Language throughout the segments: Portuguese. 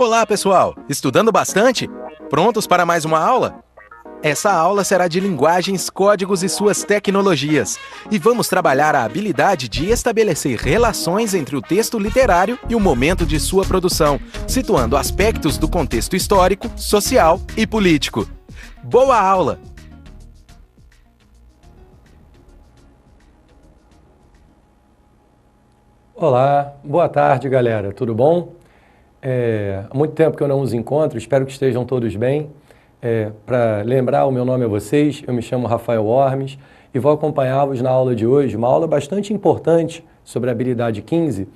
Olá, pessoal! Estudando bastante? Prontos para mais uma aula? Essa aula será de linguagens, códigos e suas tecnologias. E vamos trabalhar a habilidade de estabelecer relações entre o texto literário e o momento de sua produção, situando aspectos do contexto histórico, social e político. Boa aula! Olá, boa tarde, galera. Tudo bom? Há muito tempo que eu não os encontro, espero que estejam todos bem. Para lembrar, o meu nome é vocês, eu me chamo Rafael Ormes e vou acompanhá-los na aula de hoje, uma aula bastante importante sobre a habilidade 15,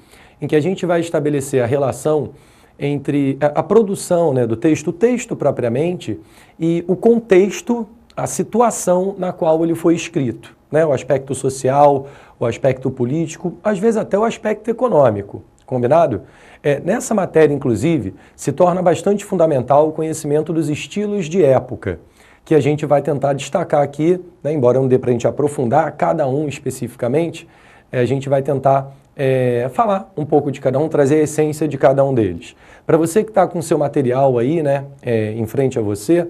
em que a gente vai estabelecer a relação entre a produção, do texto, o texto propriamente, e o contexto, a situação na qual ele foi escrito, o aspecto social, o aspecto político, às vezes até o aspecto econômico, combinado? Nessa matéria, inclusive, se torna bastante fundamental o conhecimento dos estilos de época, que a gente vai tentar destacar aqui, embora não dê para a gente aprofundar cada um especificamente, a gente vai tentar falar um pouco de cada um, trazer a essência de cada um deles. Para você que está com o seu material aí, em frente a você,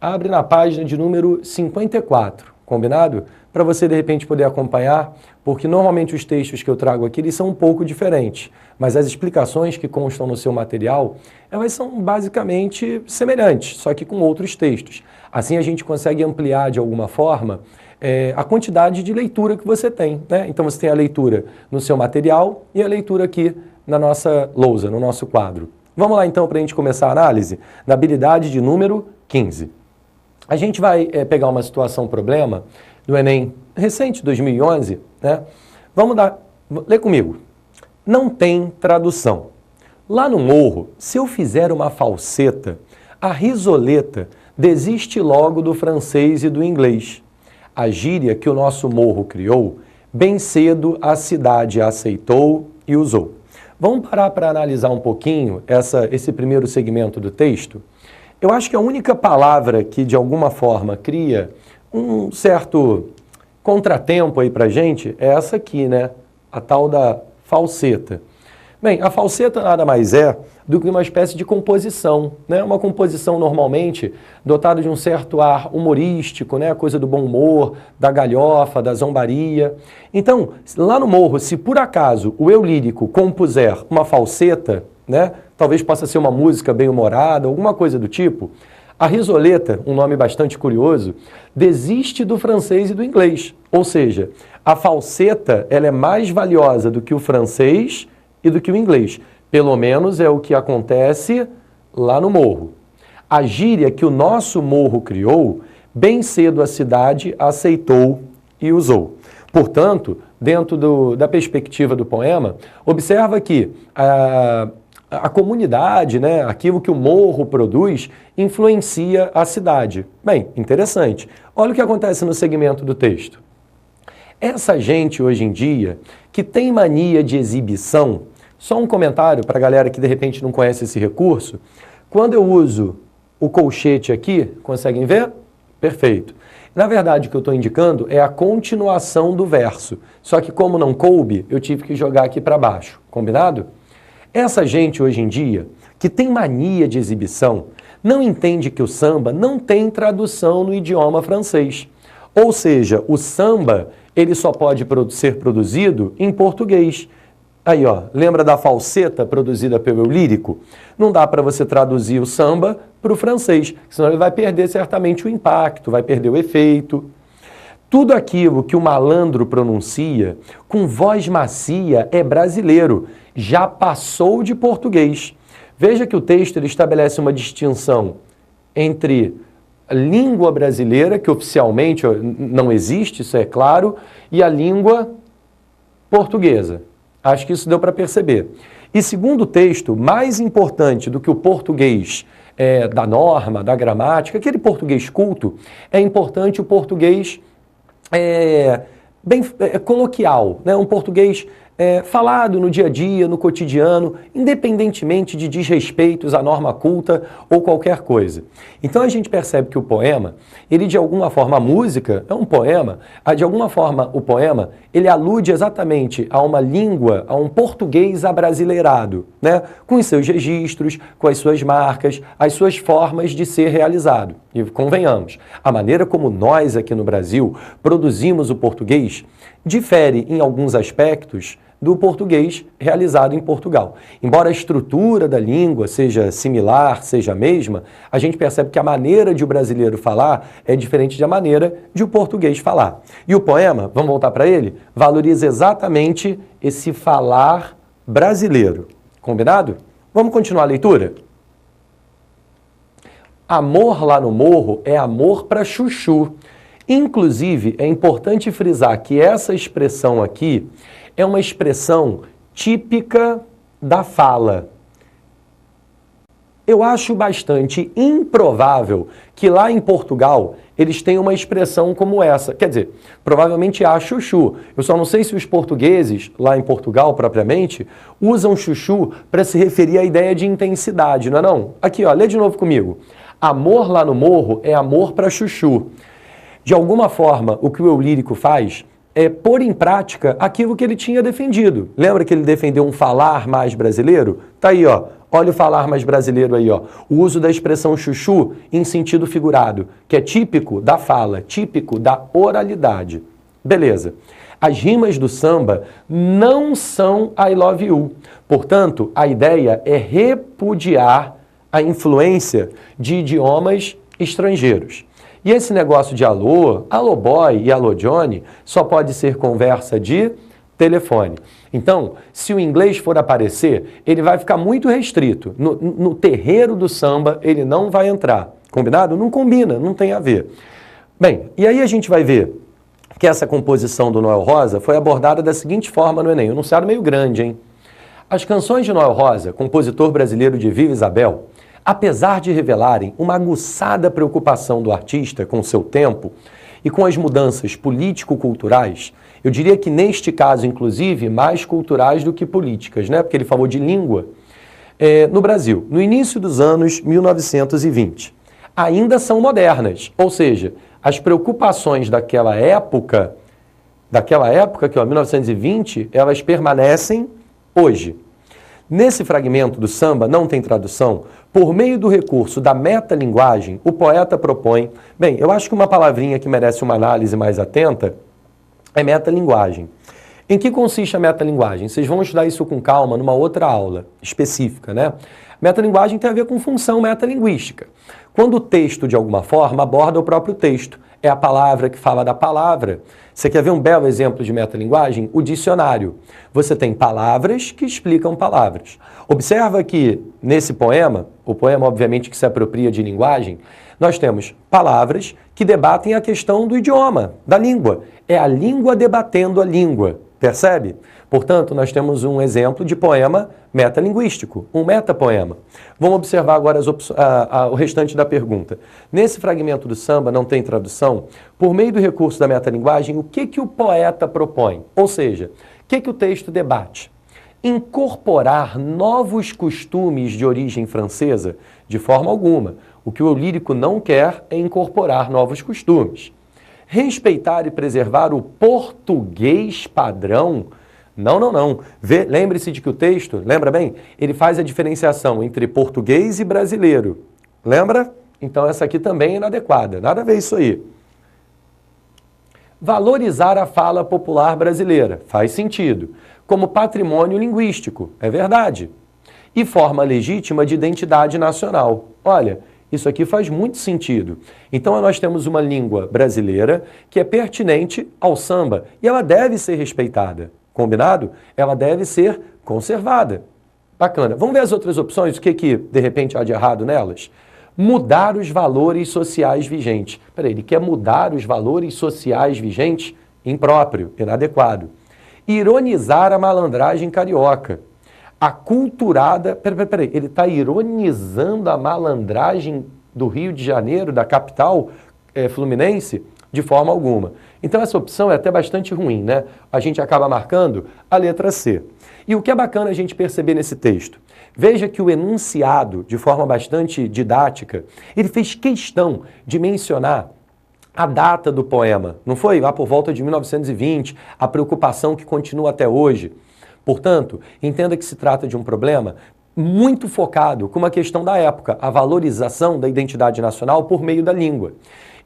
abre na página de número 54, combinado? Para você, de repente, poder acompanhar, porque normalmente os textos que eu trago aqui, eles são um pouco diferentes, mas as explicações que constam no seu material, elas são basicamente semelhantes, só que com outros textos. Assim a gente consegue ampliar, de alguma forma, a quantidade de leitura que você tem, Então você tem a leitura no seu material e a leitura aqui na nossa lousa, no nosso quadro. Vamos lá, então, para a gente começar a análise da habilidade de número 15. A gente vai pegar uma situação, problema, do Enem recente, 2011, Vamos ler comigo. Não tem tradução. Lá no morro, se eu fizer uma falseta, a risoleta desiste logo do francês e do inglês. A gíria que o nosso morro criou, bem cedo a cidade a aceitou e usou. Vamos parar para analisar um pouquinho esse primeiro segmento do texto? Eu acho que a única palavra que, de alguma forma, cria um certo contratempo aí pra gente é essa aqui, A tal da falseta. Bem, a falseta nada mais é do que uma espécie de composição, Uma composição normalmente dotada de um certo ar humorístico, Coisa do bom humor, da galhofa, da zombaria. Então, lá no morro, se por acaso o eu lírico compuser uma falseta, talvez possa ser uma música bem-humorada, alguma coisa do tipo, a risoleta, um nome bastante curioso, desiste do francês e do inglês. Ou seja, a falseta ela é mais valiosa do que o francês e do que o inglês. Pelo menos é o que acontece lá no morro. A gíria que o nosso morro criou, bem cedo a cidade aceitou e usou. Portanto, dentro da perspectiva do poema, observa que a comunidade, aquilo que o morro produz, influencia a cidade. Bem, interessante. Olha o que acontece no segmento do texto. Essa gente, hoje em dia, que tem mania de exibição, só um comentário para a galera que de repente não conhece esse recurso, quando eu uso o colchete aqui, conseguem ver? Perfeito. Na verdade, o que eu estou indicando é a continuação do verso, só que como não coube, eu tive que jogar aqui para baixo, combinado? Essa gente hoje em dia, que tem mania de exibição, não entende que o samba não tem tradução no idioma francês. Ou seja, o samba, ele só pode ser produzido em português. Aí, lembra da falseta produzida pelo eu lírico? Não dá para você traduzir o samba para o francês, senão ele vai perder certamente o impacto, vai perder o efeito. Tudo aquilo que o malandro pronuncia, com voz macia, é brasileiro, já passou de português. Veja que o texto ele estabelece uma distinção entre a língua brasileira, que oficialmente não existe, isso é claro, e a língua portuguesa. Acho que isso deu para perceber. E segundo o texto, mais importante do que o português da norma, da gramática, aquele português culto, é importante o português bem coloquial, um português falado no dia a dia, no cotidiano, independentemente de desrespeitos à norma culta ou qualquer coisa. Então a gente percebe que o poema, ele de alguma forma, a música é um poema, de alguma forma o poema, ele alude exatamente a uma língua, a um português abrasileirado, né? Com os seus registros, com as suas marcas, as suas formas de ser realizado. E convenhamos, a maneira como nós aqui no Brasil produzimos o português difere em alguns aspectos do português realizado em Portugal. Embora a estrutura da língua seja similar, seja a mesma, a gente percebe que a maneira de o brasileiro falar é diferente da maneira de o português falar. E o poema, vamos voltar para ele, valoriza exatamente esse falar brasileiro. Combinado? Vamos continuar a leitura? Amor lá no morro é amor para chuchu. Inclusive, é importante frisar que essa expressão aqui é uma expressão típica da fala. Eu acho bastante improvável que lá em Portugal eles tenham uma expressão como essa. Quer dizer, provavelmente há chuchu. Eu só não sei se os portugueses, lá em Portugal propriamente, usam chuchu para se referir à ideia de intensidade, não é não? Aqui, ó, lê de novo comigo. Amor lá no morro é amor para chuchu. De alguma forma, o que o eu lírico faz é pôr em prática aquilo que ele tinha defendido. Lembra que ele defendeu um falar mais brasileiro? Tá aí, ó. Olha o falar mais brasileiro aí, ó. O uso da expressão chuchu em sentido figurado, que é típico da fala, típico da oralidade. Beleza. As rimas do samba não são I love you. Portanto, a ideia é repudiar a influência de idiomas estrangeiros. E esse negócio de alô, alô boy e alô Johnny só pode ser conversa de telefone. Então, se o inglês for aparecer, ele vai ficar muito restrito. No terreiro do samba, ele não vai entrar. Combinado? Não combina, não tem a ver. Bem, e aí a gente vai ver que essa composição do Noel Rosa foi abordada da seguinte forma no Enem. Um enunciado meio grande, hein? As canções de Noel Rosa, compositor brasileiro de Viva Isabel, apesar de revelarem uma aguçada preocupação do artista com o seu tempo e com as mudanças político-culturais, eu diria que neste caso, inclusive, mais culturais do que políticas, né? Porque ele falou de língua, no Brasil, no início dos anos 1920, ainda são modernas, ou seja, as preocupações daquela época, que é 1920, elas permanecem hoje. Nesse fragmento do samba, não tem tradução, por meio do recurso da metalinguagem, o poeta propõe... Bem, eu acho que uma palavrinha que merece uma análise mais atenta é metalinguagem. Em que consiste a metalinguagem? Vocês vão estudar isso com calma numa outra aula específica, né? Metalinguagem tem a ver com função metalinguística. Quando o texto, de alguma forma, aborda o próprio texto. É a palavra que fala da palavra. Você quer ver um belo exemplo de metalinguagem? O dicionário. Você tem palavras que explicam palavras. Observa que, nesse poema, o poema, obviamente, que se apropria de linguagem, nós temos palavras que debatem a questão do idioma, da língua. É a língua debatendo a língua. Percebe? Portanto, nós temos um exemplo de poema metalinguístico, um metapoema. Vamos observar agora o restante da pergunta. Nesse fragmento do samba, não tem tradução, por meio do recurso da metalinguagem, o que o poeta propõe? Ou seja, o que o texto debate? Incorporar novos costumes de origem francesa? De forma alguma. O que o lírico não quer é incorporar novos costumes. Respeitar e preservar o português padrão? Não, não, não. Lembre-se de que o texto, lembra bem? Ele faz a diferenciação entre português e brasileiro. Lembra? Então essa aqui também é inadequada. Nada a ver isso aí. Valorizar a fala popular brasileira. Faz sentido. Como patrimônio linguístico. É verdade. E forma legítima de identidade nacional. Olha, isso aqui faz muito sentido. Então nós temos uma língua brasileira que é pertinente ao samba e ela deve ser respeitada. Combinado? Ela deve ser conservada. Bacana. Vamos ver as outras opções, o que de repente há de errado nelas? Mudar os valores sociais vigentes. Peraí, ele quer mudar os valores sociais vigentes? Impróprio, inadequado. Ironizar a malandragem carioca. Aculturada... Peraí, ele está ironizando a malandragem do Rio de Janeiro, da capital fluminense? De forma alguma. Então essa opção é até bastante ruim, né? A gente acaba marcando a letra C. E o que é bacana a gente perceber nesse texto? Veja que o enunciado, de forma bastante didática, ele fez questão de mencionar a data do poema. Não foi? Lá por volta de 1920, a preocupação que continua até hoje. Portanto, entenda que se trata de um problema muito focado com uma questão da época, a valorização da identidade nacional por meio da língua.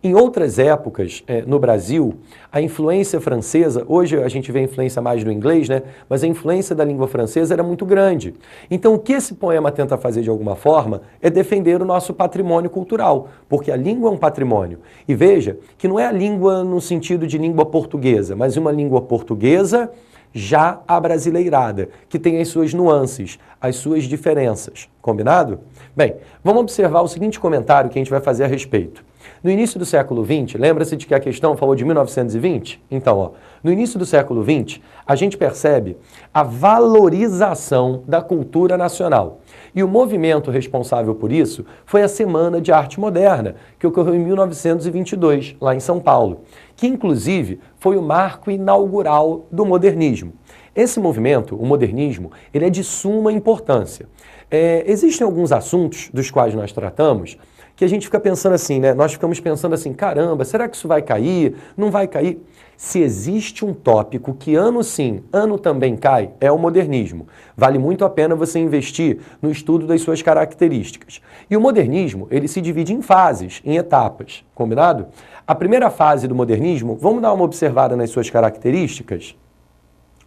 Em outras épocas, no Brasil, a influência francesa, hoje a gente vê a influência mais do inglês, né? Mas a influência da língua francesa era muito grande. Então, o que esse poema tenta fazer de alguma forma é defender o nosso patrimônio cultural, porque a língua é um patrimônio. E veja que não é a língua no sentido de língua portuguesa, mas uma língua portuguesa já abrasileirada, que tem as suas nuances, as suas diferenças. Combinado? Bem, vamos observar o seguinte comentário que a gente vai fazer a respeito. No início do século XX, lembra-se de que a questão falou de 1920? Então, ó, no início do século XX, a gente percebe a valorização da cultura nacional. E o movimento responsável por isso foi a Semana de Arte Moderna, que ocorreu em 1922, lá em São Paulo, que inclusive foi o marco inaugural do modernismo. Esse movimento, o modernismo, ele é de suma importância. Existem alguns assuntos dos quais nós tratamos que a gente fica pensando assim, né? Nós ficamos pensando assim, caramba, será que isso vai cair? Não vai cair? Se existe um tópico que ano sim, ano também cai, é o modernismo. Vale muito a pena você investir no estudo das suas características. E o modernismo, ele se divide em fases, em etapas, combinado? A primeira fase do modernismo, vamos dar uma observada nas suas características?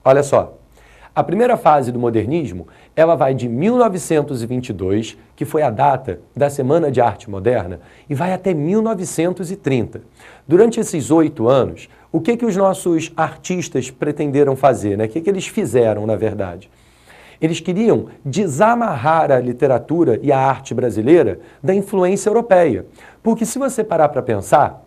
Olha só. A primeira fase do modernismo, ela vai de 1922, que foi a data da Semana de Arte Moderna, e vai até 1930. Durante esses 8 anos, o que os nossos artistas pretenderam fazer, né? O que eles fizeram, na verdade? Eles queriam desamarrar a literatura e a arte brasileira da influência europeia. Porque se você parar para pensar,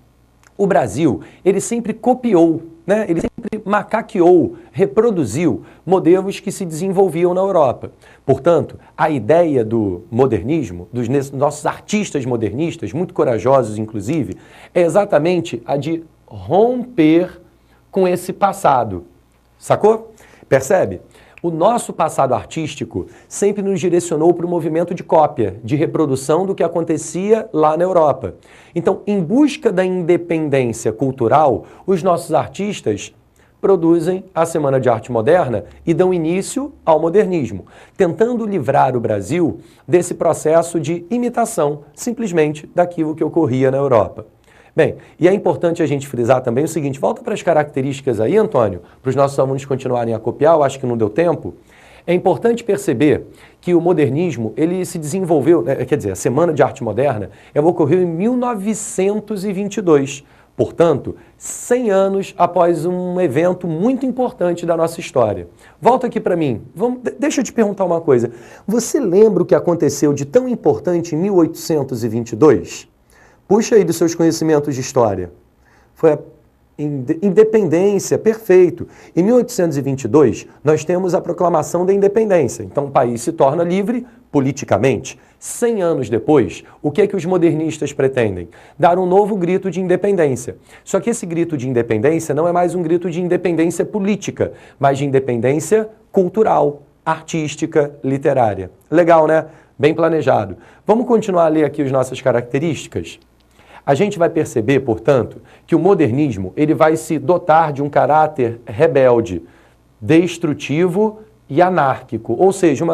o Brasil, ele sempre copiou, né? Ele sempre macaqueou, reproduziu modelos que se desenvolviam na Europa. Portanto, a ideia do modernismo, dos nossos artistas modernistas, muito corajosos inclusive, é exatamente a de romper com esse passado. Sacou? Percebe? O nosso passado artístico sempre nos direcionou para o movimento de cópia, de reprodução do que acontecia lá na Europa. Então, em busca da independência cultural, os nossos artistas produzem a Semana de Arte Moderna e dão início ao modernismo, tentando livrar o Brasil desse processo de imitação, simplesmente, daquilo que ocorria na Europa. Bem, e é importante a gente frisar também o seguinte, volta para as características aí, Antônio, para os nossos alunos continuarem a copiar, eu acho que não deu tempo. É importante perceber que o modernismo, ele se desenvolveu, quer dizer, a Semana de Arte Moderna, ela ocorreu em 1922, portanto, 100 anos após um evento muito importante da nossa história. Volta aqui para mim, deixa eu te perguntar uma coisa, você lembra o que aconteceu de tão importante em 1822? Puxa aí dos seus conhecimentos de história. Foi a independência, perfeito. Em 1822, nós temos a proclamação da independência. Então, o país se torna livre politicamente. 100 anos depois, o que é que os modernistas pretendem? Dar um novo grito de independência. Só que esse grito de independência não é mais um grito de independência política, mas de independência cultural, artística, literária. Legal, né? Bem planejado. Vamos continuar a ler aqui as nossas características? A gente vai perceber, portanto, que o modernismo ele vai se dotar de um caráter rebelde, destrutivo e anárquico, ou seja,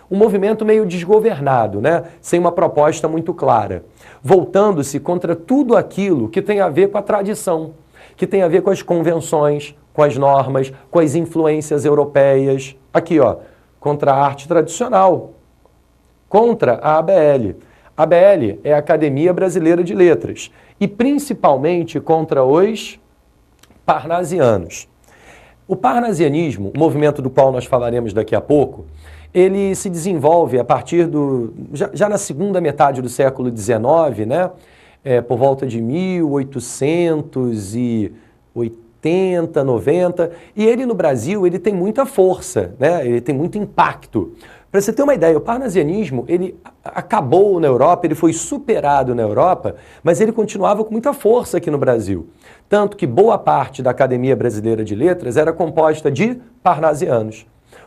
um movimento meio desgovernado, né? Sem uma proposta muito clara, voltando-se contra tudo aquilo que tem a ver com a tradição, que tem a ver com as convenções, com as normas, com as influências europeias. Aqui, ó, contra a arte tradicional, contra a ABL. A ABL é a Academia Brasileira de Letras e principalmente contra os parnasianos. O parnasianismo, o movimento do qual nós falaremos daqui a pouco, ele se desenvolve a partir já na segunda metade do século XIX, né? Por volta de 1880, 90, e ele no Brasil ele tem muita força, né? Ele tem muito impacto. Para você ter uma ideia, o parnasianismo, ele acabou na Europa, ele foi superado na Europa, mas ele continuava com muita força aqui no Brasil. Tanto que boa parte da Academia Brasileira de Letras era composta de parnasianos.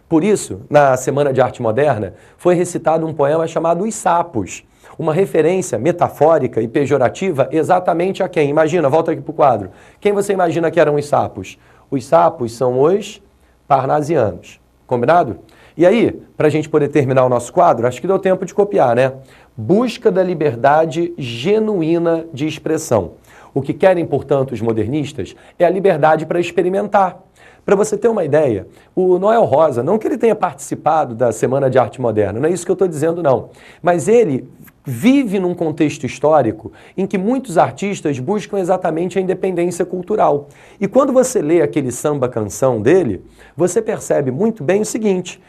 Por isso, na Semana de Arte Moderna, foi recitado um poema chamado Os Sapos, uma referência metafórica e pejorativa exatamente a quem? Imagina, volta aqui para o quadro. Quem você imagina que eram os sapos? Os sapos são os parnasianos. Combinado? E aí, para a gente poder terminar o nosso quadro, acho que deu tempo de copiar, né? Busca da liberdade genuína de expressão. O que querem, portanto, os modernistas é a liberdade para experimentar. Para você ter uma ideia, o Noel Rosa, não que ele tenha participado da Semana de Arte Moderna, não é isso que eu estou dizendo, não. Mas ele vive num contexto histórico em que muitos artistas buscam exatamente a independência cultural. E quando você lê aquele samba-canção dele, você percebe muito bem o seguinte,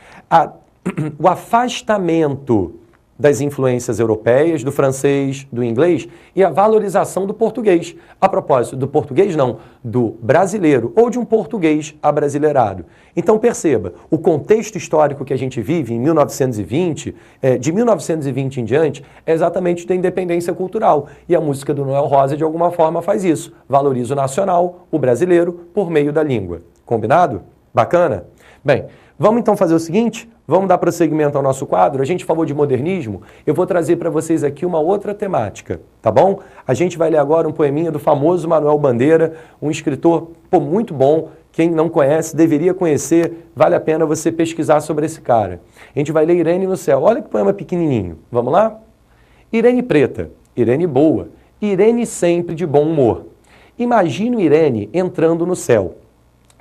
o afastamento das influências europeias, do francês, do inglês e a valorização do português. A propósito, do português não, do brasileiro ou de um português abrasileirado. Então perceba, o contexto histórico que a gente vive em 1920, de 1920 em diante, é exatamente da independência cultural. E a música do Noel Rosa, de alguma forma, faz isso. Valoriza o nacional, o brasileiro, por meio da língua. Combinado? Bacana? Bem, vamos então fazer o seguinte, vamos dar prosseguimento ao nosso quadro. A gente falou de modernismo, eu vou trazer para vocês aqui uma outra temática, tá bom? A gente vai ler agora um poeminha do famoso Manuel Bandeira, um escritor muito bom, quem não conhece deveria conhecer, vale a pena você pesquisar sobre esse cara. A gente vai ler Irene no Céu, olha que poema pequenininho, vamos lá? Irene preta, Irene boa, Irene sempre de bom humor. Imagino Irene entrando no céu.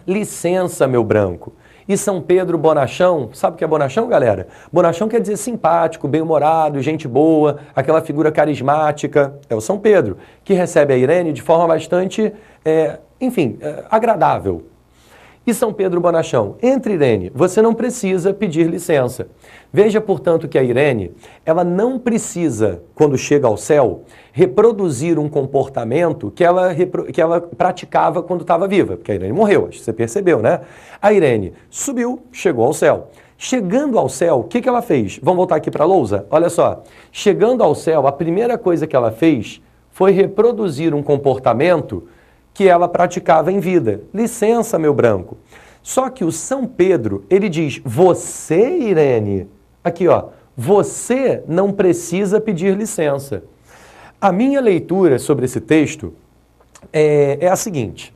Licença, meu branco. E São Pedro Bonachão, sabe o que é Bonachão, galera? Bonachão quer dizer simpático, bem-humorado, gente boa, aquela figura carismática. É o São Pedro, que recebe a Irene de forma bastante, agradável. E São Pedro Bonachão, entre Irene, você não precisa pedir licença. Veja, portanto, que a Irene, ela não precisa, quando chega ao céu, reproduzir um comportamento que ela praticava quando estava viva, porque a Irene morreu, acho que você percebeu, né? A Irene subiu, chegou ao céu. Chegando ao céu, o que ela fez? Vamos voltar aqui para a lousa? Olha só, chegando ao céu, a primeira coisa que ela fez foi reproduzir um comportamento que ela praticava em vida. Licença, meu branco. Só que o São Pedro, ele diz, você, Irene, aqui ó, você não precisa pedir licença. A minha leitura sobre esse texto é a seguinte.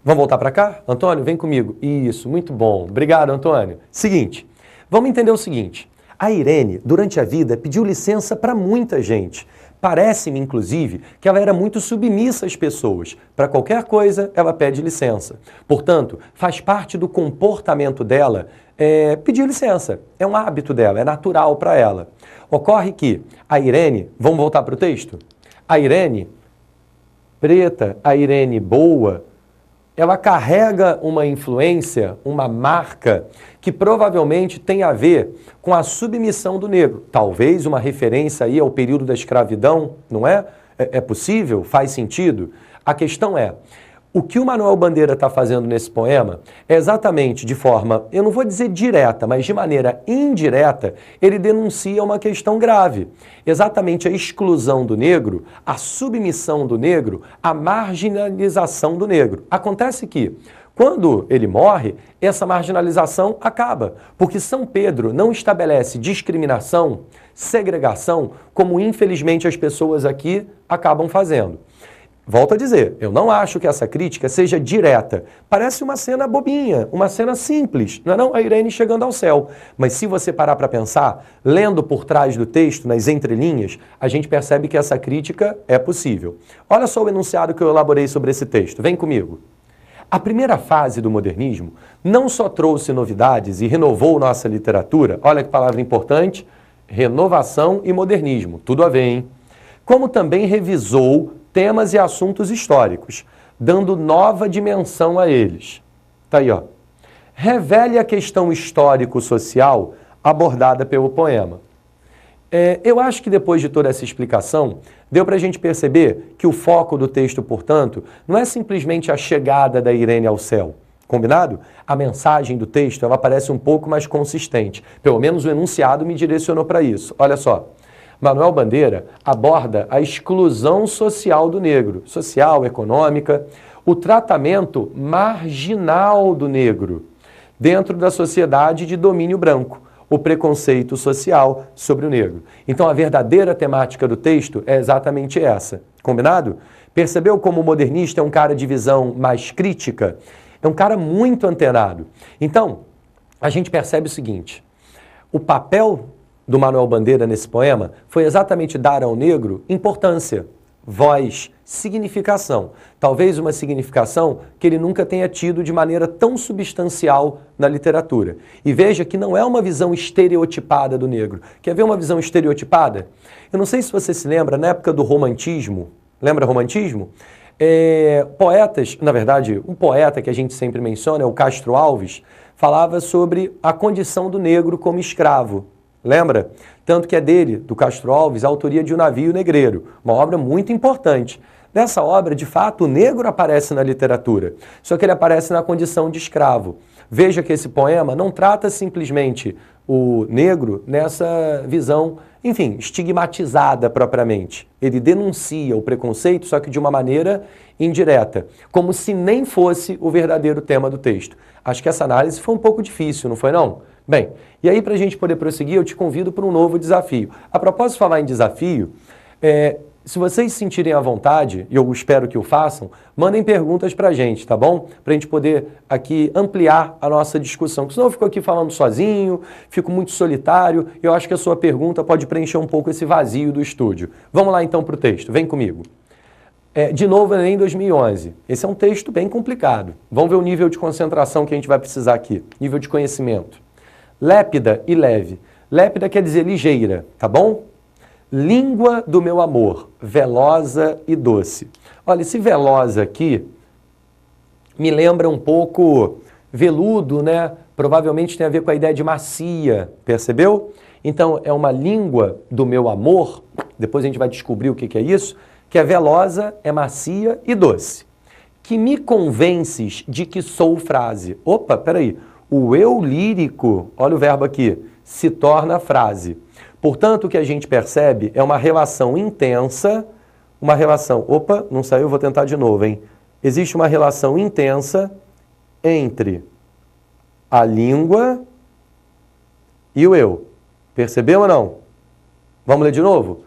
Vamos voltar para cá? Antônio, vem comigo. Isso, muito bom. Obrigado, Antônio. Seguinte, vamos entender o seguinte. A Irene, durante a vida, pediu licença para muita gente. Parece-me, inclusive, que ela era muito submissa às pessoas. Para qualquer coisa, ela pede licença. Portanto, faz parte do comportamento dela pedir licença. É um hábito dela, é natural para ela. Ocorre que a Irene, vamos voltar para o texto? A Irene preta, a Irene boa, ela carrega uma influência, uma marca que provavelmente tem a ver com a submissão do negro. Talvez uma referência aí ao período da escravidão, não é? É possível? Faz sentido? A questão é, o que o Manuel Bandeira está fazendo nesse poema é exatamente de forma, eu não vou dizer direta, mas de maneira indireta, ele denuncia uma questão grave. Exatamente a exclusão do negro, a submissão do negro, a marginalização do negro. Acontece que, quando ele morre, essa marginalização acaba, porque São Pedro não estabelece discriminação, segregação, como infelizmente as pessoas aqui acabam fazendo. Volto a dizer, eu não acho que essa crítica seja direta. Parece uma cena bobinha, uma cena simples, não é não? A Irene chegando ao céu. Mas se você parar para pensar, lendo por trás do texto, nas entrelinhas, a gente percebe que essa crítica é possível. Olha só o enunciado que eu elaborei sobre esse texto. Vem comigo. A primeira fase do modernismo não só trouxe novidades e renovou nossa literatura, olha que palavra importante, renovação e modernismo, tudo a ver, hein? Como também revisou temas e assuntos históricos, dando nova dimensão a eles. Tá aí, ó. Revele a questão histórico-social abordada pelo poema. Eu acho que depois de toda essa explicação, deu para a gente perceber que o foco do texto, portanto, não é simplesmente a chegada da Irene ao céu. Combinado? A mensagem do texto, ela parece um pouco mais consistente. Pelo menos o enunciado me direcionou para isso. Olha só. Manuel Bandeira aborda a exclusão social do negro, social, econômica, o tratamento marginal do negro dentro da sociedade de domínio branco, o preconceito social sobre o negro. Então a verdadeira temática do texto é exatamente essa. Combinado? Percebeu como o modernista é um cara de visão mais crítica? É um cara muito antenado. Então, a gente percebe o seguinte, o papel do Manuel Bandeira nesse poema foi exatamente dar ao negro importância, voz, significação. Talvez uma significação que ele nunca tenha tido de maneira tão substancial na literatura. E veja que não é uma visão estereotipada do negro. Quer ver uma visão estereotipada? Eu não sei se você se lembra, na época do romantismo, lembra romantismo? Poetas, na verdade, um poeta que a gente sempre menciona, é o Castro Alves, falava sobre a condição do negro como escravo. Lembra? Tanto que é dele, do Castro Alves, a autoria de O Navio Negreiro, uma obra muito importante. Nessa obra, de fato, o negro aparece na literatura, só que ele aparece na condição de escravo. Veja que esse poema não trata simplesmente o negro nessa visão, enfim, estigmatizada propriamente. Ele denuncia o preconceito, só que de uma maneira indireta, como se nem fosse o verdadeiro tema do texto. Acho que essa análise foi um pouco difícil, não foi não? Bem, e aí para a gente poder prosseguir, eu te convido para um novo desafio. A propósito de falar em desafio, se vocês se sentirem à vontade, e eu espero que o façam, mandem perguntas para a gente, tá bom? Para a gente poder aqui ampliar a nossa discussão, porque senão eu fico aqui falando sozinho, fico muito solitário, e eu acho que a sua pergunta pode preencher um pouco esse vazio do estúdio. Vamos lá então para o texto, vem comigo. De novo, Enem 2011. Esse é um texto bem complicado. Vamos ver o nível de concentração que a gente vai precisar aqui, nível de conhecimento. Lépida e leve. Lépida quer dizer ligeira, tá bom? Língua do meu amor, velosa e doce. Olha, esse velosa aqui me lembra um pouco veludo, né? Provavelmente tem a ver com a ideia de macia, percebeu? Então, é uma língua do meu amor, depois a gente vai descobrir o que é isso, que é velosa, é macia e doce. Que me convences de que sou frase. Opa, peraí. O eu lírico, olha o verbo aqui, se torna frase. Portanto, o que a gente percebe é uma relação intensa, uma relação... Opa, não saiu, vou tentar de novo, hein? Existe uma relação intensa entre a língua e o eu. Percebeu ou não? Vamos ler de novo?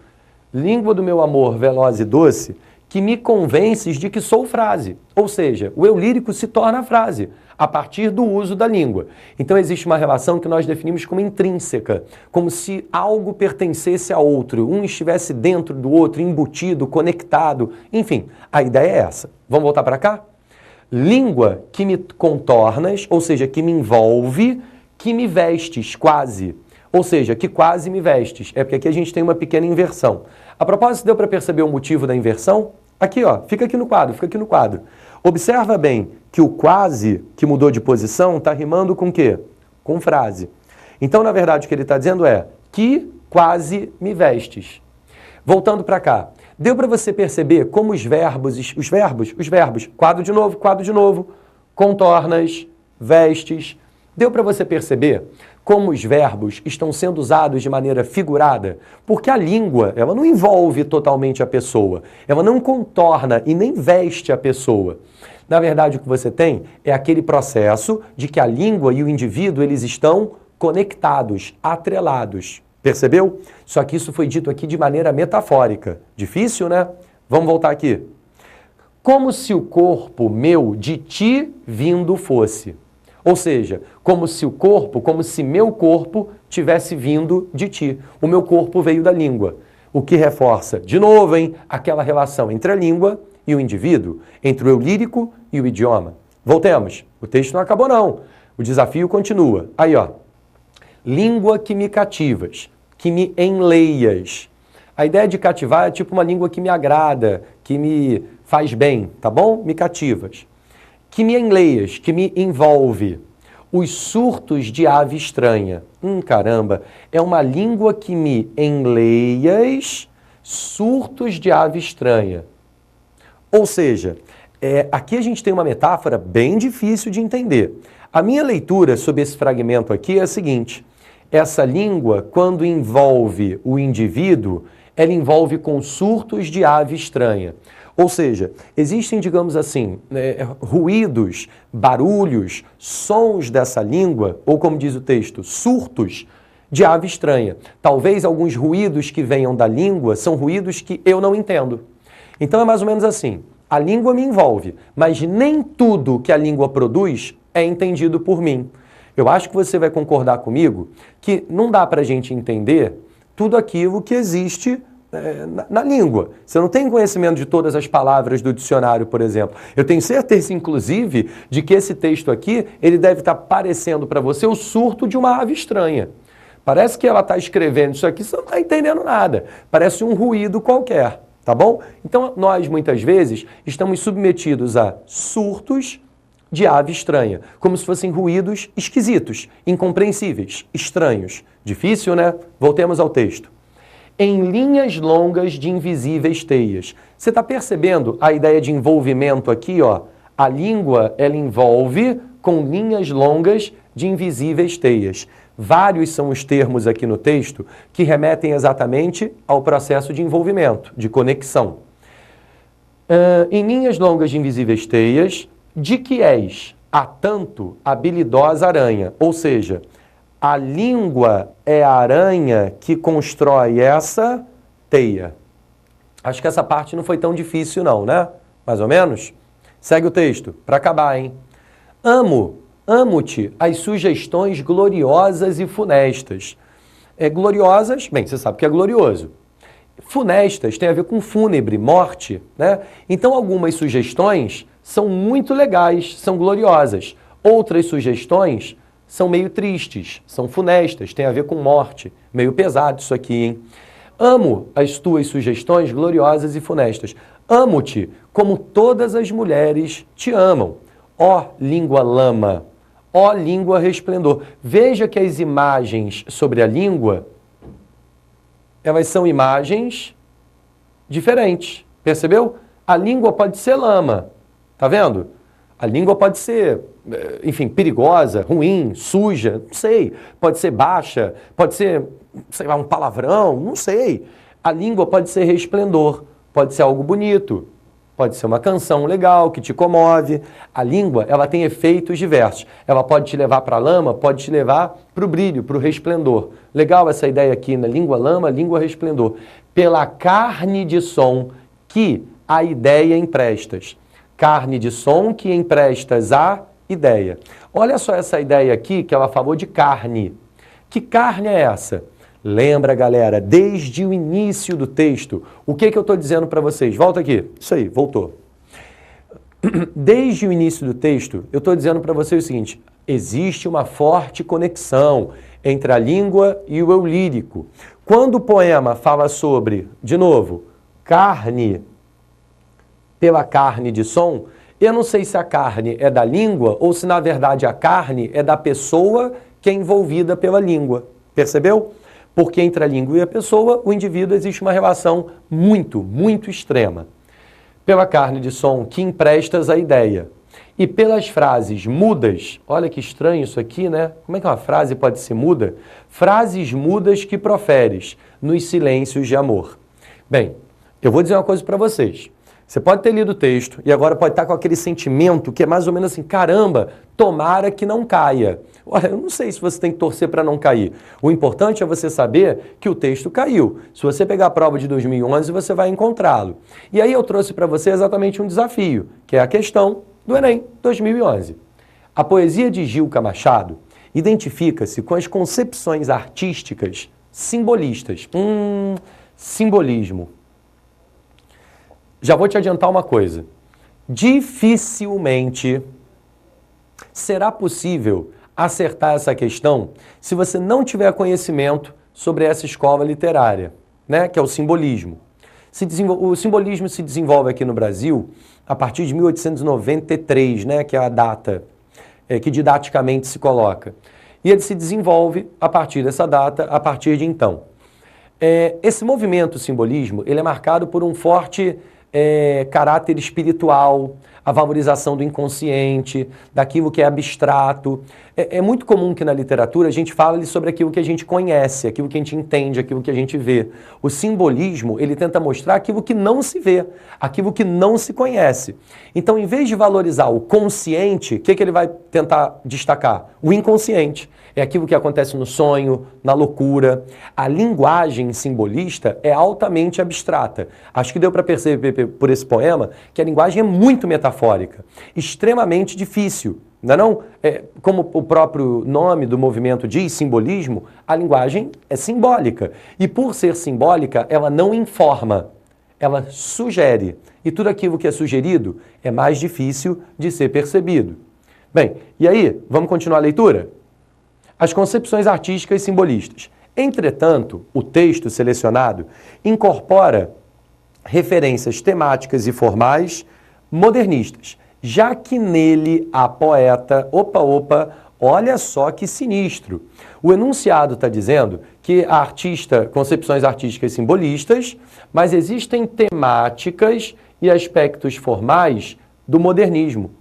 Língua do meu amor, veloz e doce, que me convences de que sou frase. Ou seja, o eu lírico se torna frase a partir do uso da língua. Então existe uma relação que nós definimos como intrínseca, como se algo pertencesse a outro, um estivesse dentro do outro, embutido, conectado, enfim, a ideia é essa. Vamos voltar para cá? Língua que me contornas, ou seja, que me envolve, que me vestes, quase. Ou seja, que quase me vestes. É porque aqui a gente tem uma pequena inversão. A propósito, deu para perceber o motivo da inversão? Aqui, ó, fica aqui no quadro, fica aqui no quadro. Observa bem que o quase, que mudou de posição, está rimando com o quê? Com frase. Então, na verdade, o que ele está dizendo é que quase me vestes. Voltando para cá. Deu para você perceber como os verbos, quadro de novo, contornas, vestes. Deu para você perceber como os verbos estão sendo usados de maneira figurada? Porque a língua, ela não envolve totalmente a pessoa, ela não contorna e nem veste a pessoa. Na verdade, o que você tem é aquele processo de que a língua e o indivíduo, eles estão conectados, atrelados. Percebeu? Só que isso foi dito aqui de maneira metafórica. Difícil, né? Vamos voltar aqui. Como se o corpo meu de ti vindo fosse. Ou seja, como se meu corpo tivesse vindo de ti. O meu corpo veio da língua. O que reforça, de novo, hein, aquela relação entre a língua e o indivíduo, entre o eu lírico e o idioma. Voltemos. O texto não acabou, não. O desafio continua. Aí, ó. Língua que me cativas, que me enleias. A ideia de cativar é tipo uma língua que me agrada, que me faz bem, tá bom? Me cativas. Que me enleias, que me envolve. Os surtos de ave estranha. Caramba, é uma língua que me enleias, surtos de ave estranha. Ou seja, Aqui a gente tem uma metáfora bem difícil de entender. A minha leitura sobre esse fragmento aqui é a seguinte: essa língua, quando envolve o indivíduo, ela envolve com surtos de ave estranha. Ou seja, existem, digamos assim, ruídos, barulhos, sons dessa língua, ou como diz o texto, surtos de ave estranha. Talvez alguns ruídos que venham da língua são ruídos que eu não entendo. Então é mais ou menos assim: a língua me envolve, mas nem tudo que a língua produz é entendido por mim. Eu acho que você vai concordar comigo que não dá para a gente entender tudo aquilo que existe na língua. Você não tem conhecimento de todas as palavras do dicionário, por exemplo. Eu tenho certeza, inclusive, de que esse texto aqui, ele deve estar parecendo para você o surto de uma ave estranha. Parece que ela está escrevendo isso aqui, você não está entendendo nada. Parece um ruído qualquer, tá bom? Então, nós, muitas vezes, estamos submetidos a surtos de ave estranha, como se fossem ruídos esquisitos, incompreensíveis, estranhos. Difícil, né? Voltemos ao texto. Em linhas longas de invisíveis teias. Você está percebendo a ideia de envolvimento aqui, ó? A língua, ela envolve com linhas longas de invisíveis teias. Vários são os termos aqui no texto que remetem exatamente ao processo de envolvimento, de conexão. Em linhas longas de invisíveis teias, de que és a tanto habilidosa aranha, ou seja, a língua é a aranha que constrói essa teia. Acho que essa parte não foi tão difícil não, né? Mais ou menos? Segue o texto, para acabar, hein? Amo-te as sugestões gloriosas e funestas. Gloriosas, bem, você sabe que é glorioso. Funestas tem a ver com fúnebre, morte, né? Então algumas sugestões são muito legais, são gloriosas. Outras sugestões são meio tristes, são funestas, tem a ver com morte. Meio pesado isso aqui, hein? Amo as tuas sugestões gloriosas e funestas. Amo-te como todas as mulheres te amam. Ó língua lama, ó língua resplendor. Veja que as imagens sobre a língua, elas são imagens diferentes, percebeu? A língua pode ser lama, tá vendo? A língua pode ser, enfim, perigosa, ruim, suja, não sei. Pode ser baixa, pode ser, sei lá, um palavrão, não sei. A língua pode ser resplendor, pode ser algo bonito, pode ser uma canção legal que te comove. A língua, ela tem efeitos diversos. Ela pode te levar para a lama, pode te levar para o brilho, para o resplendor. Legal essa ideia aqui, né? Língua lama, língua resplendor. Pela carne de som que a ideia emprestas. Carne de som que emprestas à ideia. Olha só essa ideia aqui que ela falou de carne. Que carne é essa? Lembra, galera, desde o início do texto, o que eu estou dizendo para vocês? Volta aqui. Isso aí, voltou. Desde o início do texto, eu estou dizendo para vocês o seguinte: existe uma forte conexão entre a língua e o eu lírico. Quando o poema fala sobre, de novo, carne pela carne de som, eu não sei se a carne é da língua ou se, na verdade, a carne é da pessoa que é envolvida pela língua. Percebeu? Porque entre a língua e a pessoa, o indivíduo, existe uma relação muito, muito extrema. Pela carne de som que emprestas a ideia. E pelas frases mudas, olha que estranho isso aqui, né? Como é que uma frase pode ser muda? Frases mudas que proferes nos silêncios de amor. Bem, eu vou dizer uma coisa para vocês. Você pode ter lido o texto e agora pode estar com aquele sentimento que é mais ou menos assim: caramba, tomara que não caia. Olha, eu não sei se você tem que torcer para não cair. O importante é você saber que o texto caiu. Se você pegar a prova de 2011, você vai encontrá-lo. E aí eu trouxe para você exatamente um desafio, que é a questão do Enem 2011. A poesia de Gilca Machado identifica-se com as concepções artísticas simbolistas. Simbolismo. Já vou te adiantar uma coisa. Dificilmente será possível acertar essa questão se você não tiver conhecimento sobre essa escola literária, né, que é o simbolismo. O simbolismo se desenvolve aqui no Brasil a partir de 1893, né, que é a data que didaticamente se coloca. E ele se desenvolve a partir dessa data, a partir de então. Esse movimento simbolismo, ele é marcado por um forte caráter espiritual, a valorização do inconsciente, daquilo que é abstrato. É muito comum que na literatura a gente fale sobre aquilo que a gente conhece, aquilo que a gente entende, aquilo que a gente vê. O simbolismo, ele tenta mostrar aquilo que não se vê, aquilo que não se conhece. Então, em vez de valorizar o consciente, o que ele vai tentar destacar? O inconsciente. É aquilo que acontece no sonho, na loucura. A linguagem simbolista é altamente abstrata. Acho que deu para perceber por esse poema que a linguagem é muito metafórica, extremamente difícil. Não é não? Como o próprio nome do movimento diz, simbolismo, a linguagem é simbólica. E por ser simbólica, ela não informa, ela sugere. E tudo aquilo que é sugerido é mais difícil de ser percebido. Bem, e aí, vamos continuar a leitura? As concepções artísticas simbolistas. Entretanto, o texto selecionado incorpora referências temáticas e formais modernistas, já que nele a poeta... olha só que sinistro. O enunciado está dizendo que a concepções artísticas simbolistas, mas existem temáticas e aspectos formais do modernismo.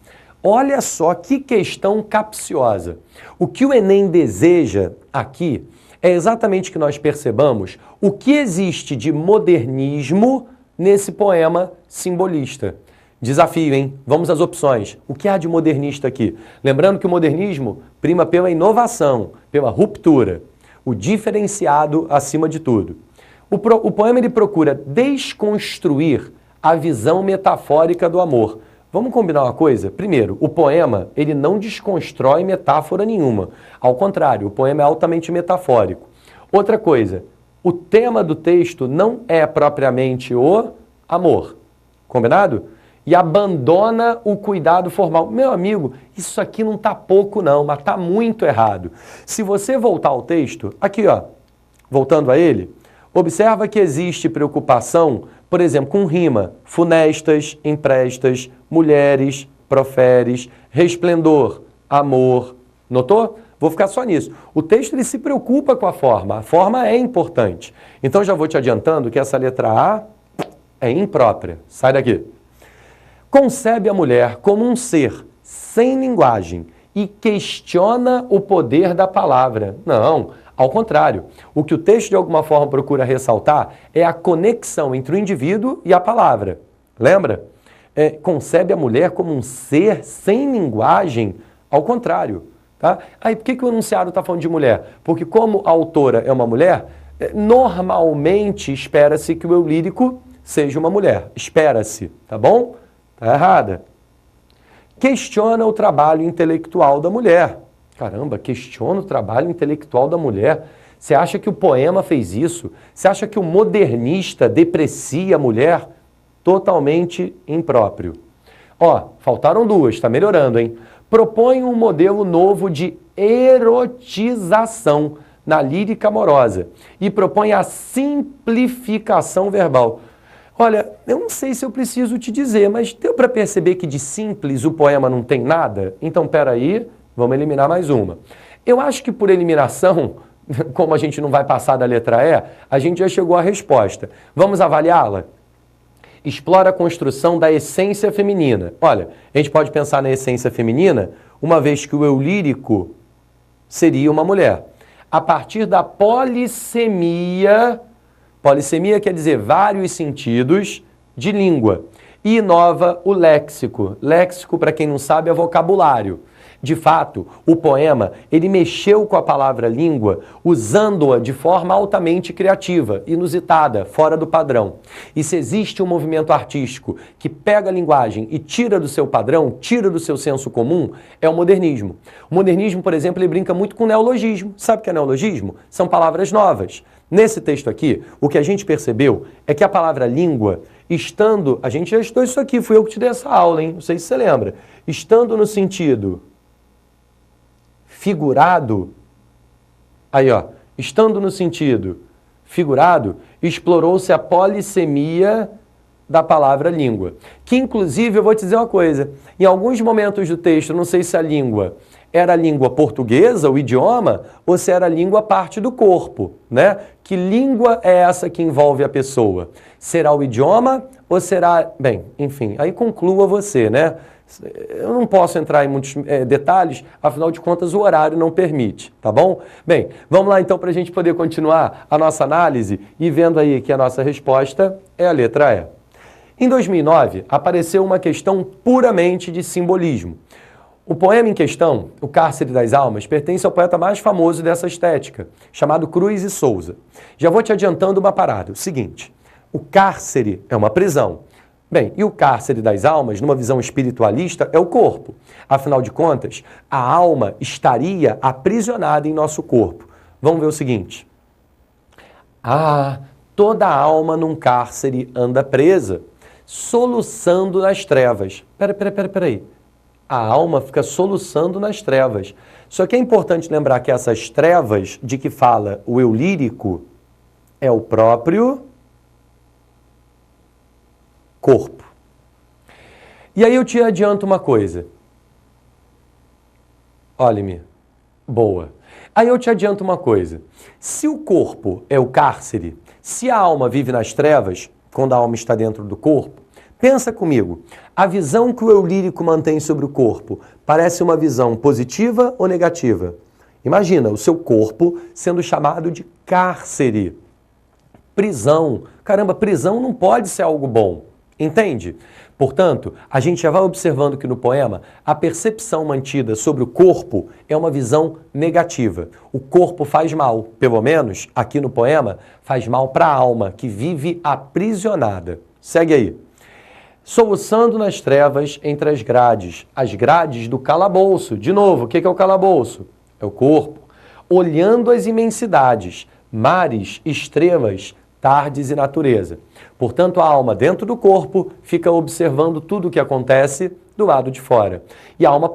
Olha só que questão capciosa. O que o Enem deseja aqui é exatamente que nós percebamos o que existe de modernismo nesse poema simbolista. Desafio, hein? Vamos às opções. O que há de modernista aqui? Lembrando que o modernismo prima pela inovação, pela ruptura, o diferenciado acima de tudo. O poema ele procura desconstruir a visão metafórica do amor. Vamos combinar uma coisa? Primeiro, o poema ele não desconstrói metáfora nenhuma. Ao contrário, o poema é altamente metafórico. Outra coisa, o tema do texto não é propriamente o amor. Combinado? E abandona o cuidado formal. Meu amigo, isso aqui não está pouco não, mas está muito errado. Se você voltar ao texto, aqui ó, voltando a ele, observa que existe preocupação, por exemplo, com rima, funestas, emprestas, mulheres, proferes, resplendor, amor. Notou? Vou ficar só nisso. O texto ele se preocupa com a forma é importante. Então já vou te adiantando que essa letra A é imprópria. Sai daqui. Concebe a mulher como um ser sem linguagem e questiona o poder da palavra. Não, ao contrário. O que o texto de alguma forma procura ressaltar é a conexão entre o indivíduo e a palavra. Lembra? Concebe a mulher como um ser sem linguagem, ao contrário. Tá? Aí por que o enunciado está falando de mulher? Porque como a autora é uma mulher, normalmente espera-se que o eu lírico seja uma mulher. Espera-se, tá bom? Tá errada. Questiona o trabalho intelectual da mulher. Caramba, questiona o trabalho intelectual da mulher. Você acha que o poema fez isso? Você acha que o modernista deprecia a mulher? Totalmente impróprio. Ó, faltaram duas, está melhorando, hein? Propõe um modelo novo de erotização na lírica amorosa e propõe a simplificação verbal. Olha, eu não sei se eu preciso te dizer, mas deu para perceber que de simples o poema não tem nada? Então, peraí, vamos eliminar mais uma. Eu acho que por eliminação, como a gente não vai passar da letra E, a gente já chegou à resposta. Vamos avaliá-la? Explora a construção da essência feminina. Olha, a gente pode pensar na essência feminina, uma vez que o eu lírico seria uma mulher. A partir da polissemia quer dizer vários sentidos de língua. E inova o léxico. Léxico, para quem não sabe, é vocabulário. De fato, o poema, ele mexeu com a palavra língua, usando-a de forma altamente criativa, inusitada, fora do padrão. E se existe um movimento artístico que pega a linguagem e tira do seu padrão, tira do seu senso comum, é o modernismo. O modernismo, por exemplo, ele brinca muito com neologismo. Sabe o que é neologismo? São palavras novas. Nesse texto aqui, o que a gente percebeu é que a palavra língua, estando... A gente já estudou isso aqui, fui eu que te dei essa aula, hein? Não sei se você lembra. Estando no sentido figurado, aí ó, estando no sentido figurado, explorou-se a polissemia da palavra língua. Que inclusive, eu vou te dizer uma coisa, em alguns momentos do texto, não sei se a língua era a língua portuguesa, o idioma, ou se era a língua parte do corpo, né? Que língua é essa que envolve a pessoa? Será o idioma Ou será... Bem, enfim, aí conclua você, né? Eu não posso entrar em muitos detalhes, afinal de contas o horário não permite, tá bom? Bem, vamos lá então para a gente poder continuar a nossa análise e vendo aí que a nossa resposta é a letra E. Em 2009, apareceu uma questão puramente de simbolismo. O poema em questão, O Cárcere das Almas, pertence ao poeta mais famoso dessa estética, chamado Cruz e Souza. Já vou te adiantando uma parada, o seguinte, o cárcere é uma prisão. Bem, e o cárcere das almas, numa visão espiritualista, é o corpo. Afinal de contas, a alma estaria aprisionada em nosso corpo. Vamos ver o seguinte. Toda alma num cárcere anda presa, soluçando nas trevas. Peraí. A alma fica soluçando nas trevas. Só que é importante lembrar que essas trevas de que fala o eu lírico é o próprio corpo. E aí eu te adianto uma coisa. Olhe-me. Boa. Aí eu te adianto uma coisa. Se o corpo é o cárcere, se a alma vive nas trevas, quando a alma está dentro do corpo, pensa comigo. A visão que o eu lírico mantém sobre o corpo parece uma visão positiva ou negativa? Imagina o seu corpo sendo chamado de cárcere. Prisão. Caramba, prisão não pode ser algo bom. Entende? Portanto, a gente já vai observando que no poema a percepção mantida sobre o corpo é uma visão negativa. O corpo faz mal, pelo menos aqui no poema, faz mal para a alma que vive aprisionada. Segue aí. Soluçando nas trevas entre as grades do calabouço. De novo, o que é o calabouço? É o corpo. Olhando as imensidades, mares, estrelas, tardes e natureza. Portanto, a alma dentro do corpo fica observando tudo o que acontece do lado de fora. E a alma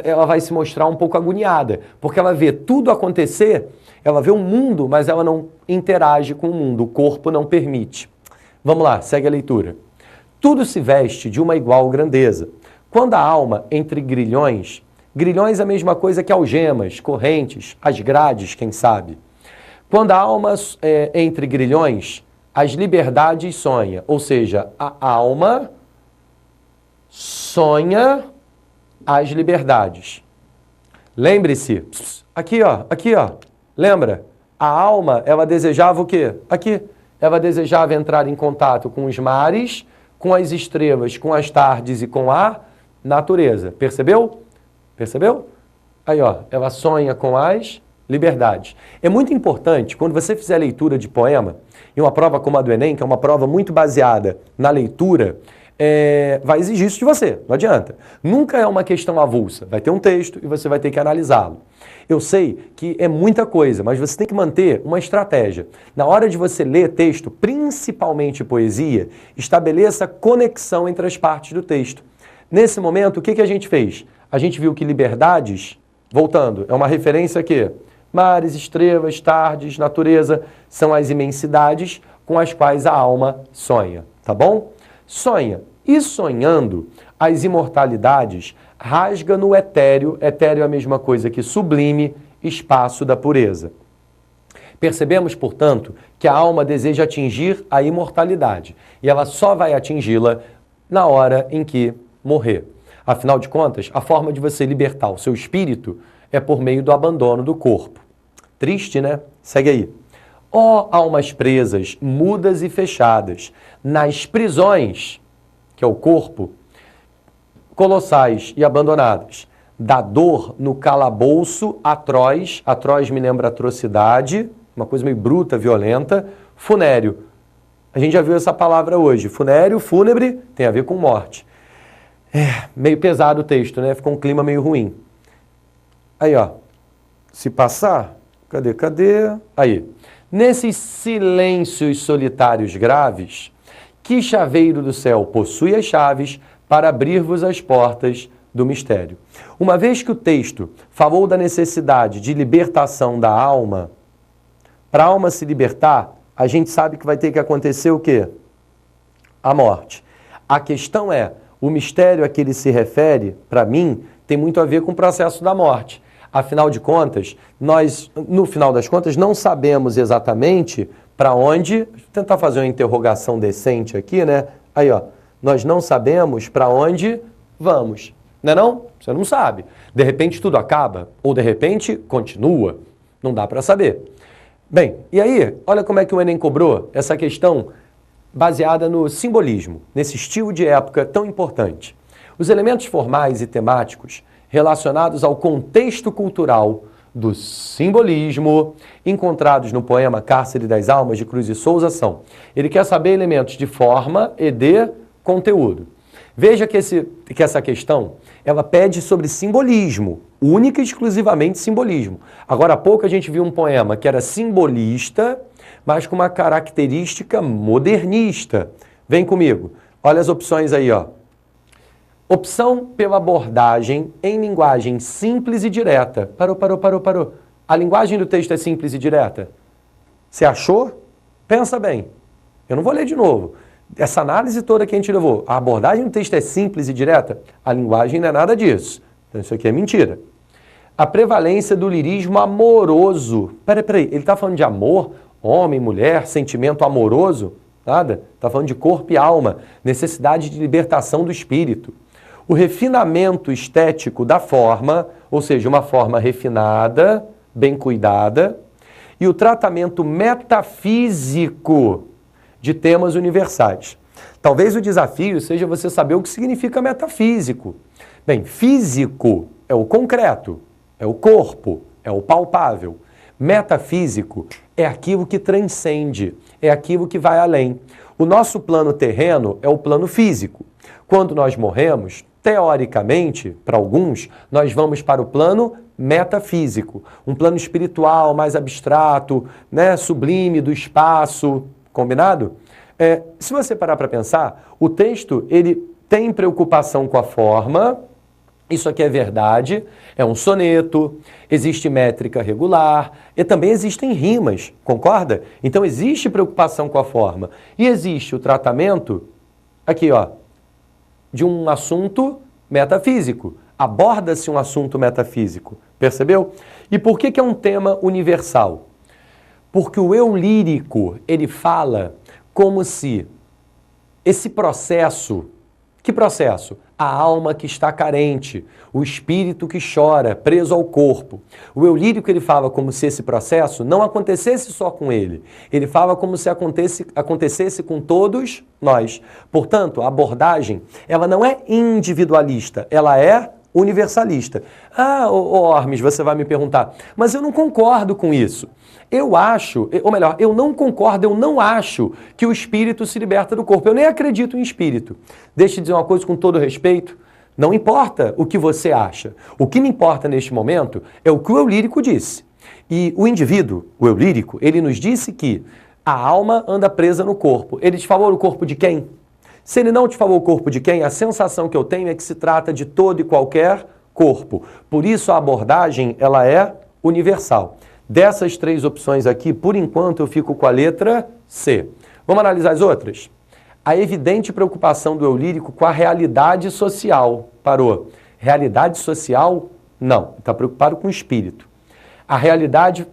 ela vai se mostrar um pouco agoniada, porque ela vê tudo acontecer, ela vê o mundo, mas ela não interage com o mundo, o corpo não permite. Vamos lá, segue a leitura. Tudo se veste de uma igual grandeza. Quando a alma entre grilhões é a mesma coisa que algemas, correntes, as grades, quem sabe. Quando a alma entre grilhões, as liberdades sonha. Ou seja, a alma sonha as liberdades. Lembre-se, aqui ó, lembra? A alma, ela desejava o quê? Aqui, ela desejava entrar em contato com os mares, com as estrelas, com as tardes e com a natureza. Percebeu? Percebeu? Aí ó, ela sonha com as liberdade. É muito importante, quando você fizer leitura de poema, em uma prova como a do Enem, que é uma prova muito baseada na leitura, vai exigir isso de você, não adianta. Nunca é uma questão avulsa, vai ter um texto e você vai ter que analisá-lo. Eu sei que é muita coisa, mas você tem que manter uma estratégia. Na hora de você ler texto, principalmente poesia, estabeleça conexão entre as partes do texto. Nesse momento, o que a gente fez? A gente viu que liberdades, voltando, é uma referência aqui. Mares, estrelas, tardes, natureza, são as imensidades com as quais a alma sonha, tá bom? Sonha. E sonhando, as imortalidades rasga no etéreo, etéreo é a mesma coisa que sublime, espaço da pureza. Percebemos, portanto, que a alma deseja atingir a imortalidade e ela só vai atingi-la na hora em que morrer. Afinal de contas, a forma de você libertar o seu espírito é por meio do abandono do corpo. Triste, né? Segue aí. Ó almas presas, mudas e fechadas, nas prisões, que é o corpo, colossais e abandonadas, da dor no calabouço atroz, atroz me lembra atrocidade, uma coisa meio bruta, violenta, funéreo. A gente já viu essa palavra hoje. Funéreo, fúnebre, tem a ver com morte. Meio pesado o texto, né? Ficou um clima meio ruim. Aí, ó. Se passar, cadê? Aí. Nesses silêncios solitários graves, que chaveiro do céu possui as chaves para abrir-vos as portas do mistério. Uma vez que o texto falou da necessidade de libertação da alma, para a alma se libertar, a gente sabe que vai ter que acontecer o quê? A morte. A questão é, o mistério a que ele se refere, para mim, tem muito a ver com o processo da morte. Afinal de contas, nós, no final das contas, não sabemos exatamente para onde... Vou tentar fazer uma interrogação decente aqui, né? Aí, ó, nós não sabemos para onde vamos. Não é não? Você não sabe. De repente tudo acaba, ou de repente continua. Não dá para saber. Bem, e aí, olha como é que o Enem cobrou essa questão baseada no simbolismo, nesse estilo de época tão importante. Os elementos formais e temáticos relacionados ao contexto cultural do simbolismo encontrados no poema Cárcere das Almas, de Cruz e Souza, são: ele quer saber elementos de forma e de conteúdo. Veja que essa questão, ela pede sobre simbolismo, única e exclusivamente simbolismo. Agora há pouco a gente viu um poema que era simbolista, mas com uma característica modernista. Vem comigo, olha as opções aí, ó. Opção pela abordagem em linguagem simples e direta. Parou. A linguagem do texto é simples e direta? Você achou? Pensa bem. Eu não vou ler de novo. Essa análise toda que a gente levou, a abordagem do texto é simples e direta? A linguagem não é nada disso. Então isso aqui é mentira. A prevalência do lirismo amoroso. Peraí, ele está falando de amor? Homem, mulher, sentimento amoroso? Nada. Está falando de corpo e alma, necessidade de libertação do espírito. O refinamento estético da forma, ou seja, uma forma refinada, bem cuidada, e o tratamento metafísico de temas universais. Talvez o desafio seja você saber o que significa metafísico. Bem, físico é o concreto, é o corpo, é o palpável. Metafísico é aquilo que transcende, é aquilo que vai além. O nosso plano terreno é o plano físico. Quando nós morremos, teoricamente, para alguns, nós vamos para o plano metafísico, um plano espiritual mais abstrato, né, sublime do espaço, combinado? Se você parar para pensar, o texto ele tem preocupação com a forma, isso aqui é verdade, é um soneto, existe métrica regular e também existem rimas, concorda? Então existe preocupação com a forma e existe o tratamento, aqui ó, de um assunto metafísico. Aborda-se um assunto metafísico, percebeu? E por que é um tema universal? Porque o eu lírico, ele fala como se esse processo, que processo? A alma que está carente, o espírito que chora, preso ao corpo. O eu lírico, ele fala como se esse processo não acontecesse só com ele. Ele fala como se acontecesse com todos nós. Portanto, a abordagem, ela não é individualista, ela é universalista. Ormes, você vai me perguntar, mas eu não concordo com isso. Eu acho, ou melhor, eu não concordo, eu não acho que o espírito se liberta do corpo. Eu nem acredito em espírito. Deixa eu dizer uma coisa com todo respeito. Não importa o que você acha. O que me importa neste momento é o que o eu lírico disse. E o indivíduo, o eu lírico, ele nos disse que a alma anda presa no corpo. Ele te falou o corpo de quem? Se ele não te falou o corpo de quem, a sensação que eu tenho é que se trata de todo e qualquer corpo. Por isso a abordagem, ela é universal. Dessas três opções aqui, por enquanto, eu fico com a letra C. Vamos analisar as outras? A evidente preocupação do eu lírico com a realidade social. Parou. Realidade social? Não. Está preocupado com o espírito. A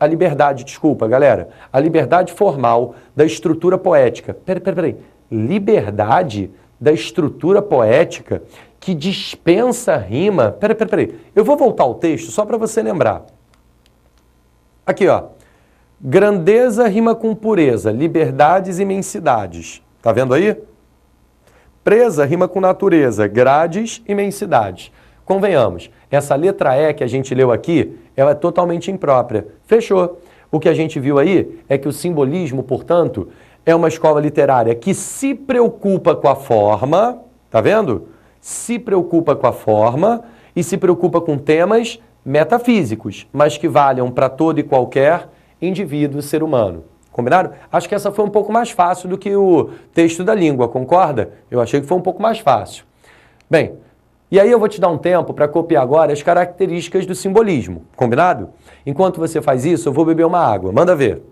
liberdade, galera. A liberdade formal da estrutura poética. Peraí. Liberdade da estrutura poética que dispensa rima. Peraí. Eu vou voltar ao texto só para você lembrar. Aqui, ó. Grandeza rima com pureza, liberdades e imensidades. Tá vendo aí? Presa rima com natureza, grades e imensidades. Convenhamos, essa letra E que a gente leu aqui, ela é totalmente imprópria. Fechou. O que a gente viu aí é que o simbolismo, portanto, é uma escola literária que se preocupa com a forma, tá vendo? Se preocupa com a forma e se preocupa com temas metafísicos, mas que valham para todo e qualquer indivíduo, ser humano. Combinado? Acho que essa foi um pouco mais fácil do que o texto da língua, concorda? Eu achei que foi um pouco mais fácil. Bem, e aí eu vou te dar um tempo para copiar agora as características do simbolismo, combinado? Enquanto você faz isso, eu vou beber uma água. Manda ver.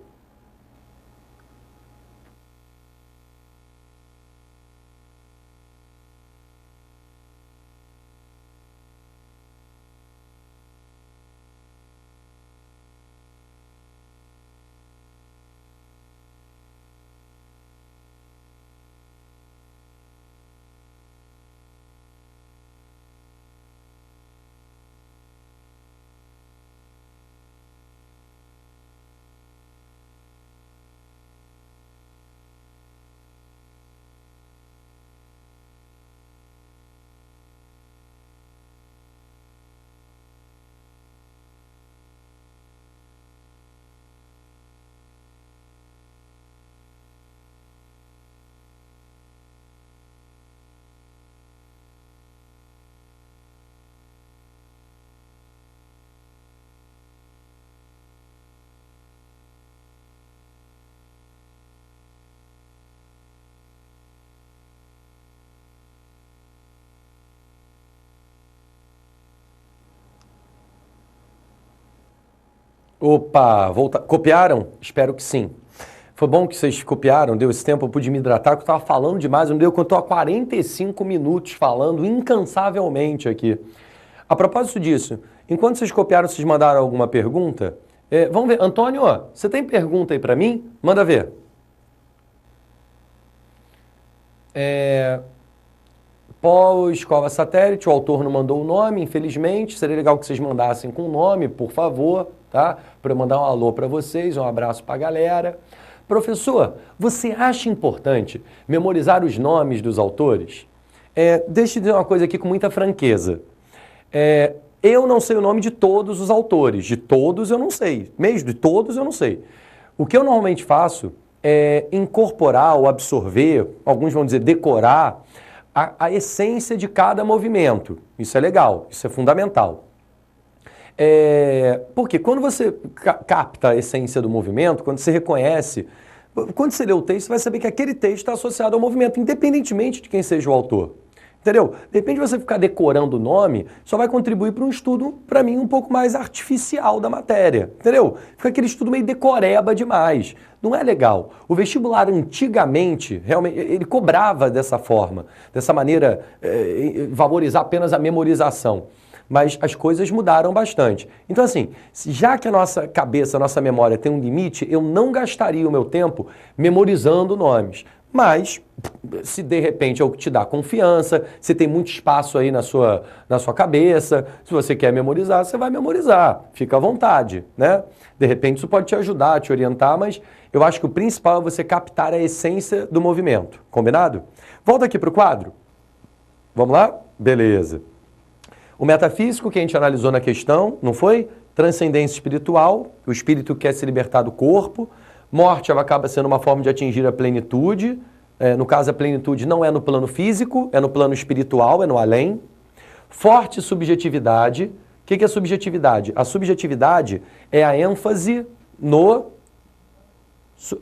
Opa, copiaram? Espero que sim. Foi bom que vocês copiaram, deu esse tempo, eu pude me hidratar, porque eu estava falando demais, não deu, eu estou há 45 minutos falando incansavelmente aqui. A propósito disso, enquanto vocês copiaram, vocês mandaram alguma pergunta? Vamos ver. Antônio, você tem pergunta aí para mim? Manda ver. Pós-escova satélite, o autor não mandou o nome, infelizmente. Seria legal que vocês mandassem com o nome, por favor, tá? Para eu mandar um alô para vocês, um abraço para a galera. Professor, você acha importante memorizar os nomes dos autores? Deixa eu dizer uma coisa aqui com muita franqueza. Eu não sei o nome de todos os autores, de todos eu não sei, mesmo de todos eu não sei. O que eu normalmente faço é incorporar ou absorver, alguns vão dizer decorar, a essência de cada movimento. Isso é legal, isso é fundamental. Porque quando você capta a essência do movimento, quando você reconhece, quando você lê o texto, você vai saber que aquele texto está associado ao movimento, independentemente de quem seja o autor. Entendeu? De repente você ficar decorando o nome, só vai contribuir para um estudo, para mim, um pouco mais artificial da matéria. Entendeu? Fica aquele estudo meio decoreba demais. Não é legal. O vestibular antigamente, realmente, ele cobrava dessa forma, dessa maneira, valorizar apenas a memorização. Mas as coisas mudaram bastante. Então, assim, já que a nossa cabeça, a nossa memória tem um limite, eu não gastaria o meu tempo memorizando nomes. Mas, se de repente é o que te dá confiança, se tem muito espaço aí na sua cabeça, se você quer memorizar, você vai memorizar. Fica à vontade, né? De repente isso pode te ajudar, te orientar, mas eu acho que o principal é você captar a essência do movimento. Combinado? Volta aqui para o quadro. Vamos lá? Beleza. O metafísico que a gente analisou na questão, não foi? Transcendência espiritual, o espírito quer se libertar do corpo. Morte ela acaba sendo uma forma de atingir a plenitude. No caso, a plenitude não é no plano físico, é no plano espiritual, é no além. Forte subjetividade. O que é subjetividade? A subjetividade é a ênfase no...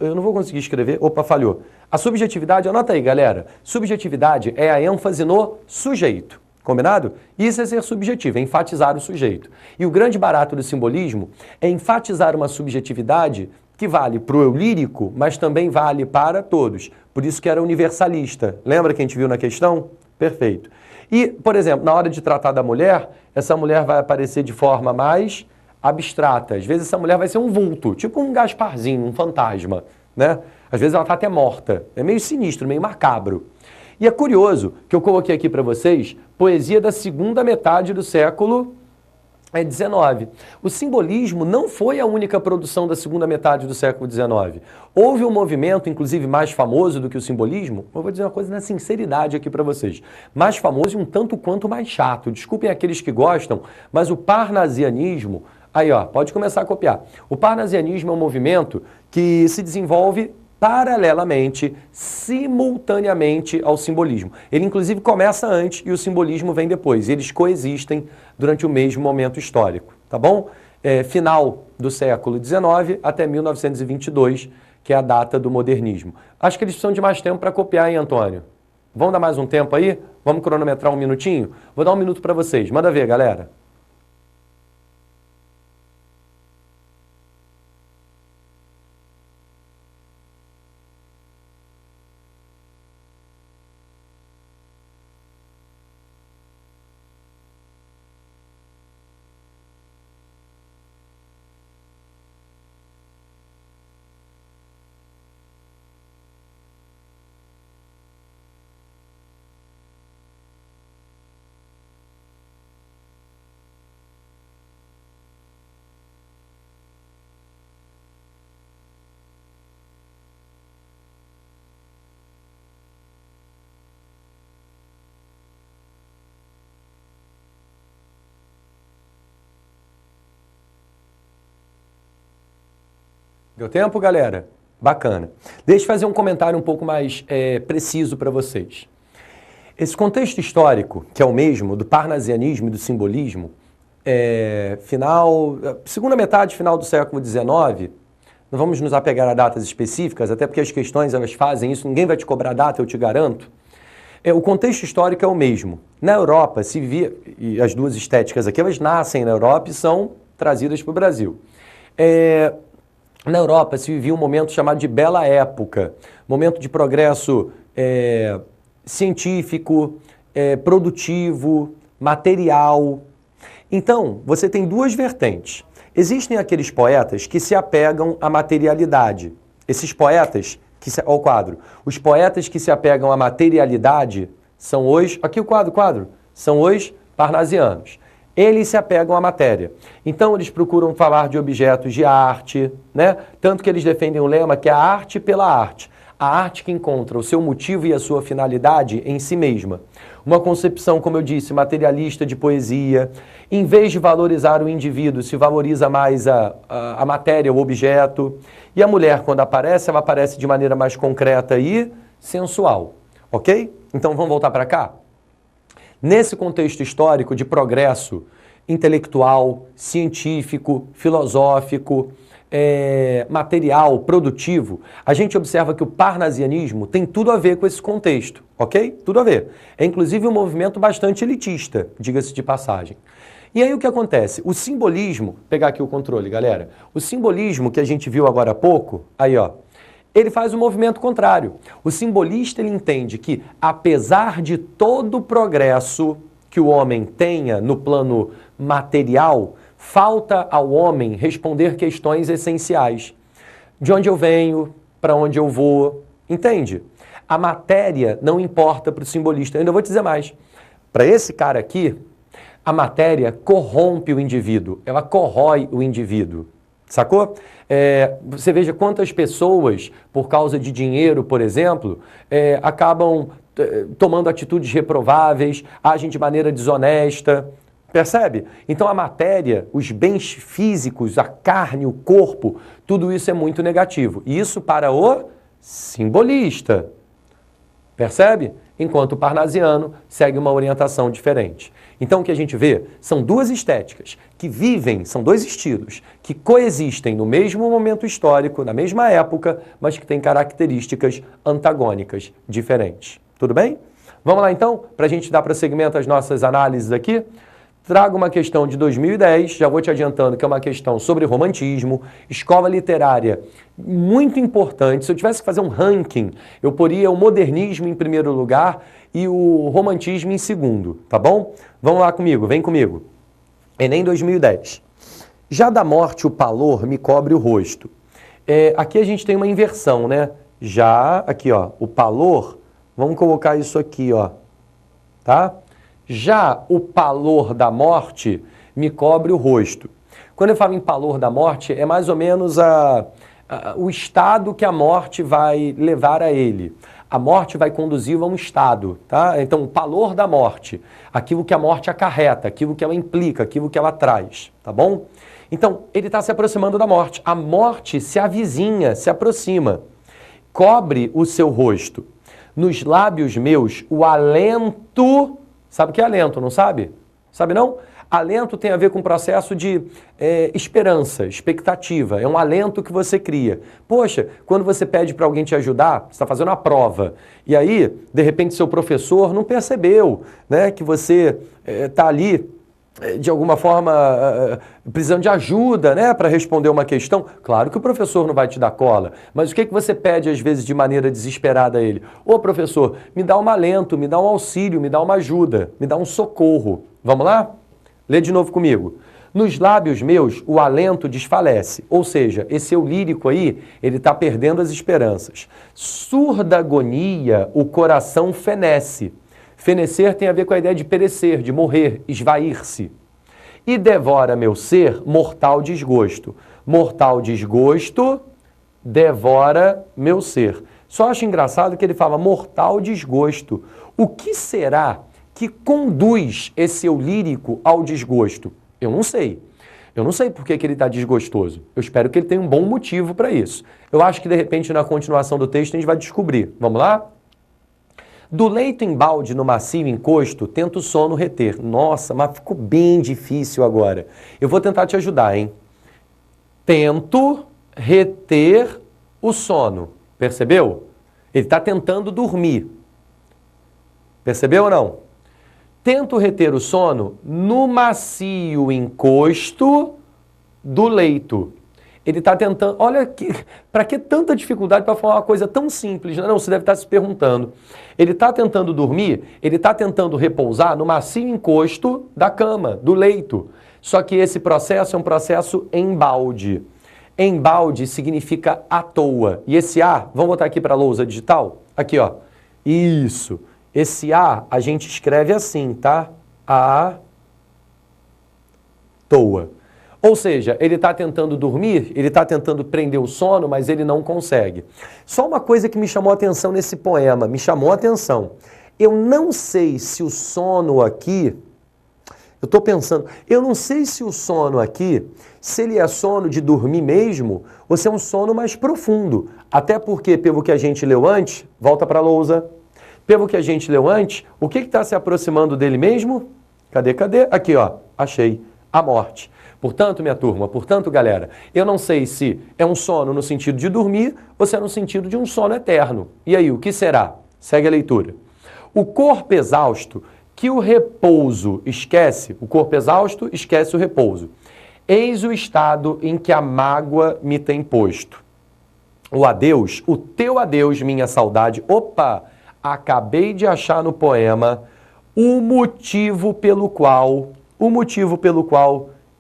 Eu não vou conseguir escrever. Opa, falhou. A subjetividade, anota aí, galera. Subjetividade é a ênfase no sujeito. Combinado? Isso é ser subjetivo, é enfatizar o sujeito. E o grande barato do simbolismo é enfatizar uma subjetividade que vale para o eu lírico, mas também vale para todos. Por isso que era universalista. Lembra que a gente viu na questão? Perfeito. E, por exemplo, na hora de tratar da mulher, essa mulher vai aparecer de forma mais abstrata. Às vezes essa mulher vai ser um vulto, tipo um Gasparzinho, um fantasma, né? Às vezes ela está até morta. É meio sinistro, meio macabro. E é curioso que eu coloquei aqui para vocês poesia da segunda metade do século XIX. O simbolismo não foi a única produção da segunda metade do século XIX. Houve um movimento, inclusive, mais famoso do que o simbolismo. Eu vou dizer uma coisa na sinceridade aqui para vocês. Mais famoso e um tanto quanto mais chato. Desculpem aqueles que gostam, mas o parnasianismo... Aí, ó, pode começar a copiar. O parnasianismo é um movimento que se desenvolve paralelamente, simultaneamente ao simbolismo. Ele, inclusive, começa antes e o simbolismo vem depois. Eles coexistem durante o mesmo momento histórico, tá bom? Final do século XIX até 1922, que é a data do modernismo. Acho que eles precisam de mais tempo para copiar, hein, Antônio? Vamos dar mais um tempo aí? Vamos cronometrar um minutinho? Vou dar um minuto para vocês. Manda ver, galera. Deu tempo, galera? Bacana. Deixa eu fazer um comentário um pouco mais preciso para vocês. Esse contexto histórico, que é o mesmo do parnasianismo e do simbolismo, segunda metade, final do século XIX, não vamos nos apegar a datas específicas, até porque as questões elas fazem isso, ninguém vai te cobrar data, eu te garanto. O contexto histórico é o mesmo. Na Europa, se vivia, e as duas estéticas aqui, elas nascem na Europa e são trazidas para o Brasil. Na Europa se vivia um momento chamado de Bela Época, momento de progresso científico, produtivo, material. Então, você tem duas vertentes. Existem aqueles poetas que se apegam à materialidade. Esses poetas, olha o quadro, os poetas que se apegam à materialidade são os, aqui o quadro, são os parnasianos. Eles se apegam à matéria. Então, eles procuram falar de objetos de arte, né? Tanto que eles defendem o lema que é a arte pela arte. A arte que encontra o seu motivo e a sua finalidade em si mesma. Uma concepção, como eu disse, materialista de poesia. Em vez de valorizar o indivíduo, se valoriza mais a matéria, o objeto. E a mulher, quando aparece, ela aparece de maneira mais concreta e sensual. Ok? Então, vamos voltar para cá? Nesse contexto histórico de progresso intelectual, científico, filosófico, material, produtivo, a gente observa que o parnasianismo tem tudo a ver com esse contexto, ok? Tudo a ver. É inclusive um movimento bastante elitista, diga-se de passagem. E aí o que acontece? O simbolismo, pegar aqui o controle, galera, o simbolismo que a gente viu agora há pouco, aí ó, ele faz o movimento contrário. O simbolista ele entende que, apesar de todo o progresso que o homem tenha no plano material, falta ao homem responder questões essenciais. De onde eu venho, para onde eu vou, entende? A matéria não importa para o simbolista. Eu ainda vou te dizer mais. Para esse cara aqui, a matéria corrompe o indivíduo, ela corrói o indivíduo. Sacou? Você veja quantas pessoas, por causa de dinheiro, por exemplo, acabam tomando atitudes reprováveis, agem de maneira desonesta. Percebe? Então a matéria, os bens físicos, a carne, o corpo, tudo isso é muito negativo. Isso para o simbolista. Percebe? Enquanto o parnasiano segue uma orientação diferente. Então o que a gente vê são duas estéticas que vivem, são dois estilos, que coexistem no mesmo momento histórico, na mesma época, mas que têm características antagônicas diferentes. Tudo bem? Vamos lá então, para a gente dar prosseguimento às nossas análises aqui. Trago uma questão de 2010, já vou te adiantando que é uma questão sobre romantismo, escola literária muito importante. Se eu tivesse que fazer um ranking, eu poria o modernismo em primeiro lugar e o romantismo em segundo, tá bom? Vamos lá comigo, vem comigo. Enem 2010. Já da morte o palor me cobre o rosto. Aqui a gente tem uma inversão, né? Já, aqui ó, o palor, vamos colocar isso aqui ó, tá? Já o palor da morte me cobre o rosto. Quando eu falo em palor da morte, é mais ou menos o estado que a morte vai levar a ele. A morte vai conduzi-lo a um estado, tá? Então, o palor da morte, aquilo que a morte acarreta, aquilo que ela implica, aquilo que ela traz, tá bom? Então, ele está se aproximando da morte. A morte se avizinha, se aproxima. Cobre o seu rosto. Nos lábios meus, o alento... Sabe o que é alento, não sabe? Sabe não? Alento tem a ver com o processo de esperança, expectativa. É um alento que você cria. Poxa, quando você pede para alguém te ajudar, você está fazendo uma prova. E aí, de repente, seu professor não percebeu, né, que você está ali, de alguma forma, precisando de ajuda, né, para responder uma questão. Claro que o professor não vai te dar cola, mas o que você pede, às vezes, de maneira desesperada a ele? Ô, professor, me dá um alento, me dá um auxílio, me dá uma ajuda, me dá um socorro. Vamos lá? Lê de novo comigo. Nos lábios meus, o alento desfalece. Ou seja, esse eu lírico aí, ele está perdendo as esperanças. Surda agonia, o coração fenece. Fenecer tem a ver com a ideia de perecer, de morrer, esvair-se. E devora meu ser mortal desgosto. Mortal desgosto devora meu ser. Só acho engraçado que ele fala mortal desgosto. O que será que conduz esse eu lírico ao desgosto? Eu não sei. Eu não sei por que ele está desgostoso. Eu espero que ele tenha um bom motivo para isso. Eu acho que, de repente, na continuação do texto, a gente vai descobrir. Vamos lá? Do leito embalde no macio encosto, tento o sono reter. Nossa, mas ficou bem difícil agora. Eu vou tentar te ajudar, hein? Tento reter o sono. Percebeu? Ele está tentando dormir. Percebeu ou não? Tento reter o sono no macio encosto do leito. Ele está tentando... Olha, para que tanta dificuldade para falar uma coisa tão simples? Não, você deve estar se perguntando. Ele está tentando dormir, ele está tentando repousar no macio encosto da cama, do leito. Só que esse processo é um processo embalde. Embalde significa à toa. E esse A, vamos botar aqui para a lousa digital? Aqui, ó. Isso. Esse A a gente escreve assim, tá? À toa. Ou seja, ele está tentando dormir, ele está tentando prender o sono, mas ele não consegue. Só uma coisa que me chamou a atenção nesse poema, me chamou a atenção. Eu não sei se o sono aqui, eu estou pensando, eu não sei se o sono aqui, se ele é sono de dormir mesmo, ou se é um sono mais profundo. Até porque, pelo que a gente leu antes, volta para a lousa, pelo que a gente leu antes, o que está se aproximando dele mesmo? Cadê? Aqui, ó, achei, a morte. Portanto, minha turma, galera, eu não sei se é um sono no sentido de dormir ou se é no sentido de um sono eterno. E aí, o que será? Segue a leitura. O corpo exausto que o repouso esquece, o corpo exausto esquece o repouso. Eis o estado em que a mágoa me tem posto. O adeus, o teu adeus, minha saudade. Opa, acabei de achar no poema o motivo pelo qual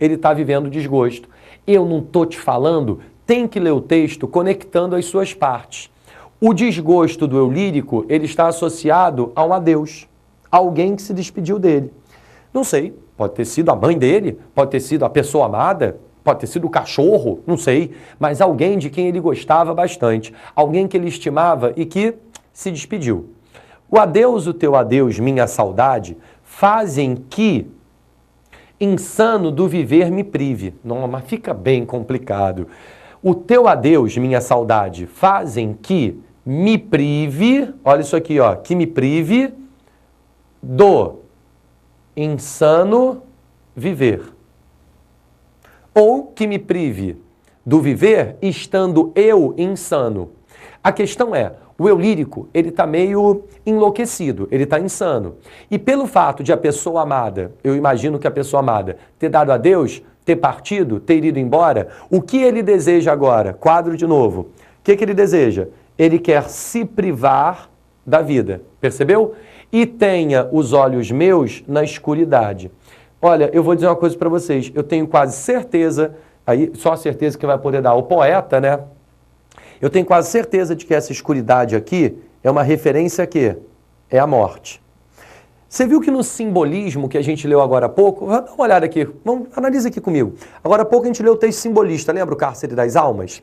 ele está vivendo desgosto. Eu não estou te falando, tem que ler o texto conectando as suas partes. O desgosto do eu lírico, ele está associado a um adeus, alguém que se despediu dele. Não sei, pode ter sido a mãe dele, pode ter sido a pessoa amada, pode ter sido o cachorro, não sei, mas alguém de quem ele gostava bastante, alguém que ele estimava e que se despediu. O adeus, o teu adeus, minha saudade, fazem que insano do viver me prive. Não, mas fica bem complicado. O teu adeus, minha saudade, fazem que me prive, olha isso aqui, ó, que me prive do insano viver. Ou que me prive do viver estando eu insano. A questão é, o eu lírico, ele está meio enlouquecido, ele está insano. E pelo fato de a pessoa amada, eu imagino que a pessoa amada, ter dado adeus, ter partido, ter ido embora, o que ele deseja agora? Quadro de novo. O que ele deseja? Ele quer se privar da vida, percebeu? E tenha os olhos meus na escuridade. Olha, eu vou dizer uma coisa para vocês, eu tenho quase certeza, aí só a certeza que vai poder dar o poeta, né? Eu tenho quase certeza de que essa escuridade aqui é uma referência a quê? É a morte. Você viu que no simbolismo que a gente leu agora há pouco, dá uma olhada aqui, analisa aqui comigo. Agora há pouco a gente leu o texto simbolista, lembra o cárcere das almas?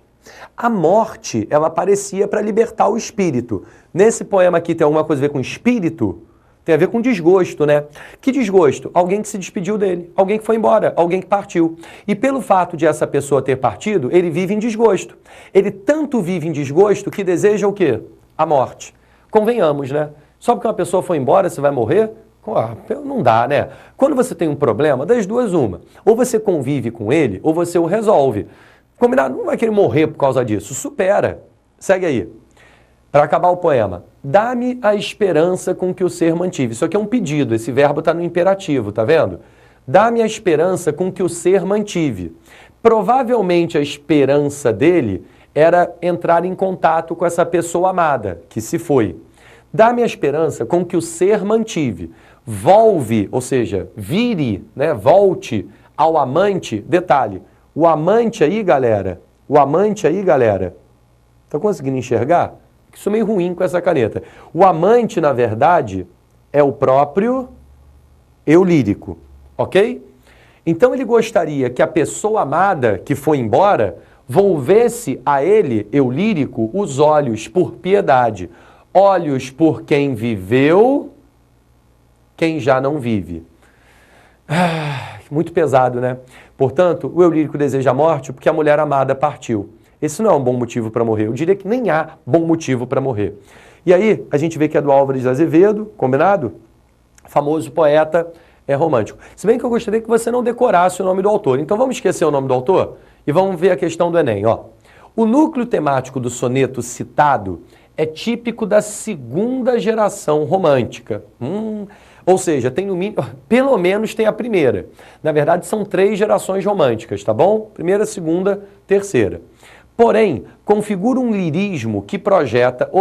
A morte, ela aparecia para libertar o espírito. Nesse poema aqui tem alguma coisa a ver com espírito? Tem a ver com desgosto, né? Que desgosto? Alguém que se despediu dele, alguém que foi embora, alguém que partiu. E pelo fato de essa pessoa ter partido, ele vive em desgosto. Ele tanto vive em desgosto que deseja o quê? A morte. Convenhamos, né? Só porque uma pessoa foi embora, você vai morrer? Não dá, né? Quando você tem um problema, das duas uma. Ou você convive com ele, ou você o resolve. Combinado? Não vai querer morrer por causa disso. Supera. Segue aí. Para acabar o poema. Dá-me a esperança com que o ser mantive. Isso aqui é um pedido, esse verbo está no imperativo, tá vendo? Dá-me a esperança com que o ser mantive. Provavelmente a esperança dele era entrar em contato com essa pessoa amada, que se foi. Dá-me a esperança com que o ser mantive. Volve, ou seja, vire, né? Volte ao amante. Detalhe, o amante aí, galera, tá conseguindo enxergar? Isso é meio ruim com essa caneta. O amante, na verdade, é o próprio eu lírico, ok? Então ele gostaria que a pessoa amada que foi embora volvesse a ele, eu lírico, os olhos por piedade. Olhos por quem viveu, quem já não vive. Muito pesado, né? Portanto, o eu lírico deseja a morte porque a mulher amada partiu. Esse não é um bom motivo para morrer. Eu diria que nem há bom motivo para morrer. E aí, a gente vê que é do Álvares de Azevedo, combinado? Famoso poeta romântico. Se bem que eu gostaria que você não decorasse o nome do autor. Então vamos esquecer o nome do autor e vamos ver a questão do Enem. Ó. O núcleo temático do soneto citado é típico da segunda geração romântica. Ou seja, tem no mínimo, pelo menos tem a primeira. Na verdade, são 3 gerações românticas, tá bom? Primeira, segunda, terceira. Porém, configura um lirismo que projeta,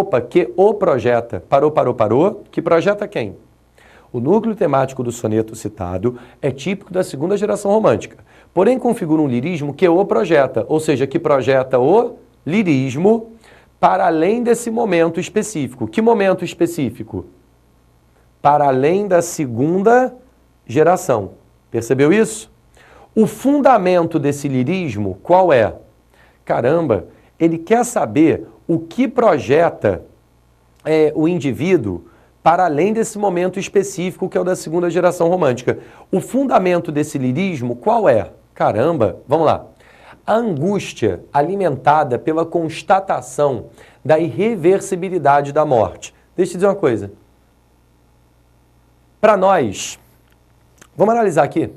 parou, que projeta quem? O núcleo temático do soneto citado é típico da segunda geração romântica. Porém, configura um lirismo que o projeta, ou seja, que projeta o lirismo para além desse momento específico. Que momento específico? Para além da segunda geração. Percebeu isso? O fundamento desse lirismo, qual é? Caramba, ele quer saber o que projeta o indivíduo para além desse momento específico que é o da segunda geração romântica. O fundamento desse lirismo, qual é? Caramba, vamos lá. A angústia alimentada pela constatação da irreversibilidade da morte. Deixa eu te dizer uma coisa. Para nós, vamos analisar aqui.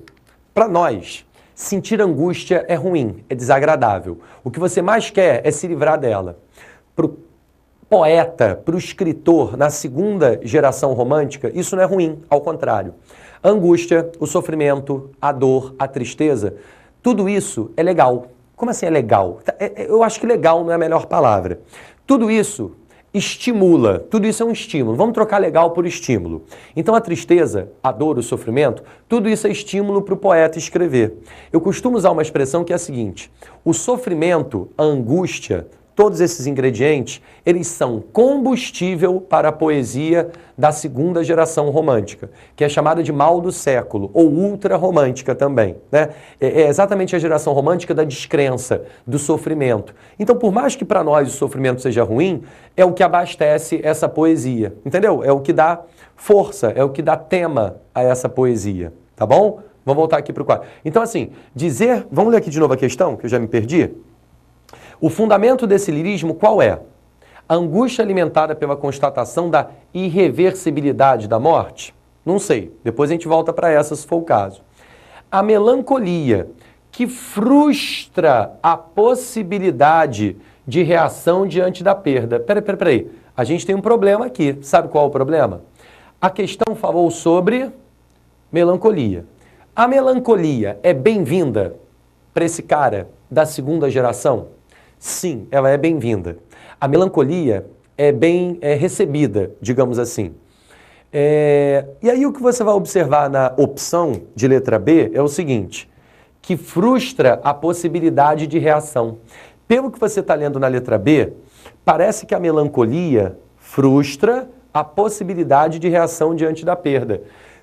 Para nós, sentir angústia é ruim, é desagradável. O que você mais quer é se livrar dela. Para o poeta, para o escritor na segunda geração romântica, isso não é ruim, ao contrário. A angústia, o sofrimento, a dor, a tristeza, tudo isso é legal. Como assim é legal? Eu acho que legal não é a melhor palavra. Tudo isso estimula, tudo isso é um estímulo. Vamos trocar legal por estímulo. Então a tristeza, a dor, o sofrimento, tudo isso é estímulo para o poeta escrever. Eu costumo usar uma expressão que é a seguinte: o sofrimento, a angústia, todos esses ingredientes, eles são combustível para a poesia da segunda geração romântica, que é chamada de mal do século, ou ultra-romântica também, né? É exatamente a geração romântica da descrença, do sofrimento. Então, por mais que para nós o sofrimento seja ruim, é o que abastece essa poesia, entendeu? É o que dá força, é o que dá tema a essa poesia, tá bom? Vamos voltar aqui para o quadro. Então, assim, vamos ler aqui de novo a questão, que eu já me perdi? O fundamento desse lirismo qual é? A angústia alimentada pela constatação da irreversibilidade da morte? Não sei, depois a gente volta para essa se for o caso. A melancolia que frustra a possibilidade de reação diante da perda. Peraí, a gente tem um problema aqui. Sabe qual é o problema? A questão falou sobre melancolia. A melancolia é bem-vinda para esse cara da segunda geração? Sim, ela é bem-vinda. A melancolia é bem recebida, digamos assim. E aí o que você vai observar na opção de letra B é o seguinte, que frustra a possibilidade de reação. Pelo que você está lendo na letra B, parece que a melancolia frustra a possibilidade de reação diante da perda.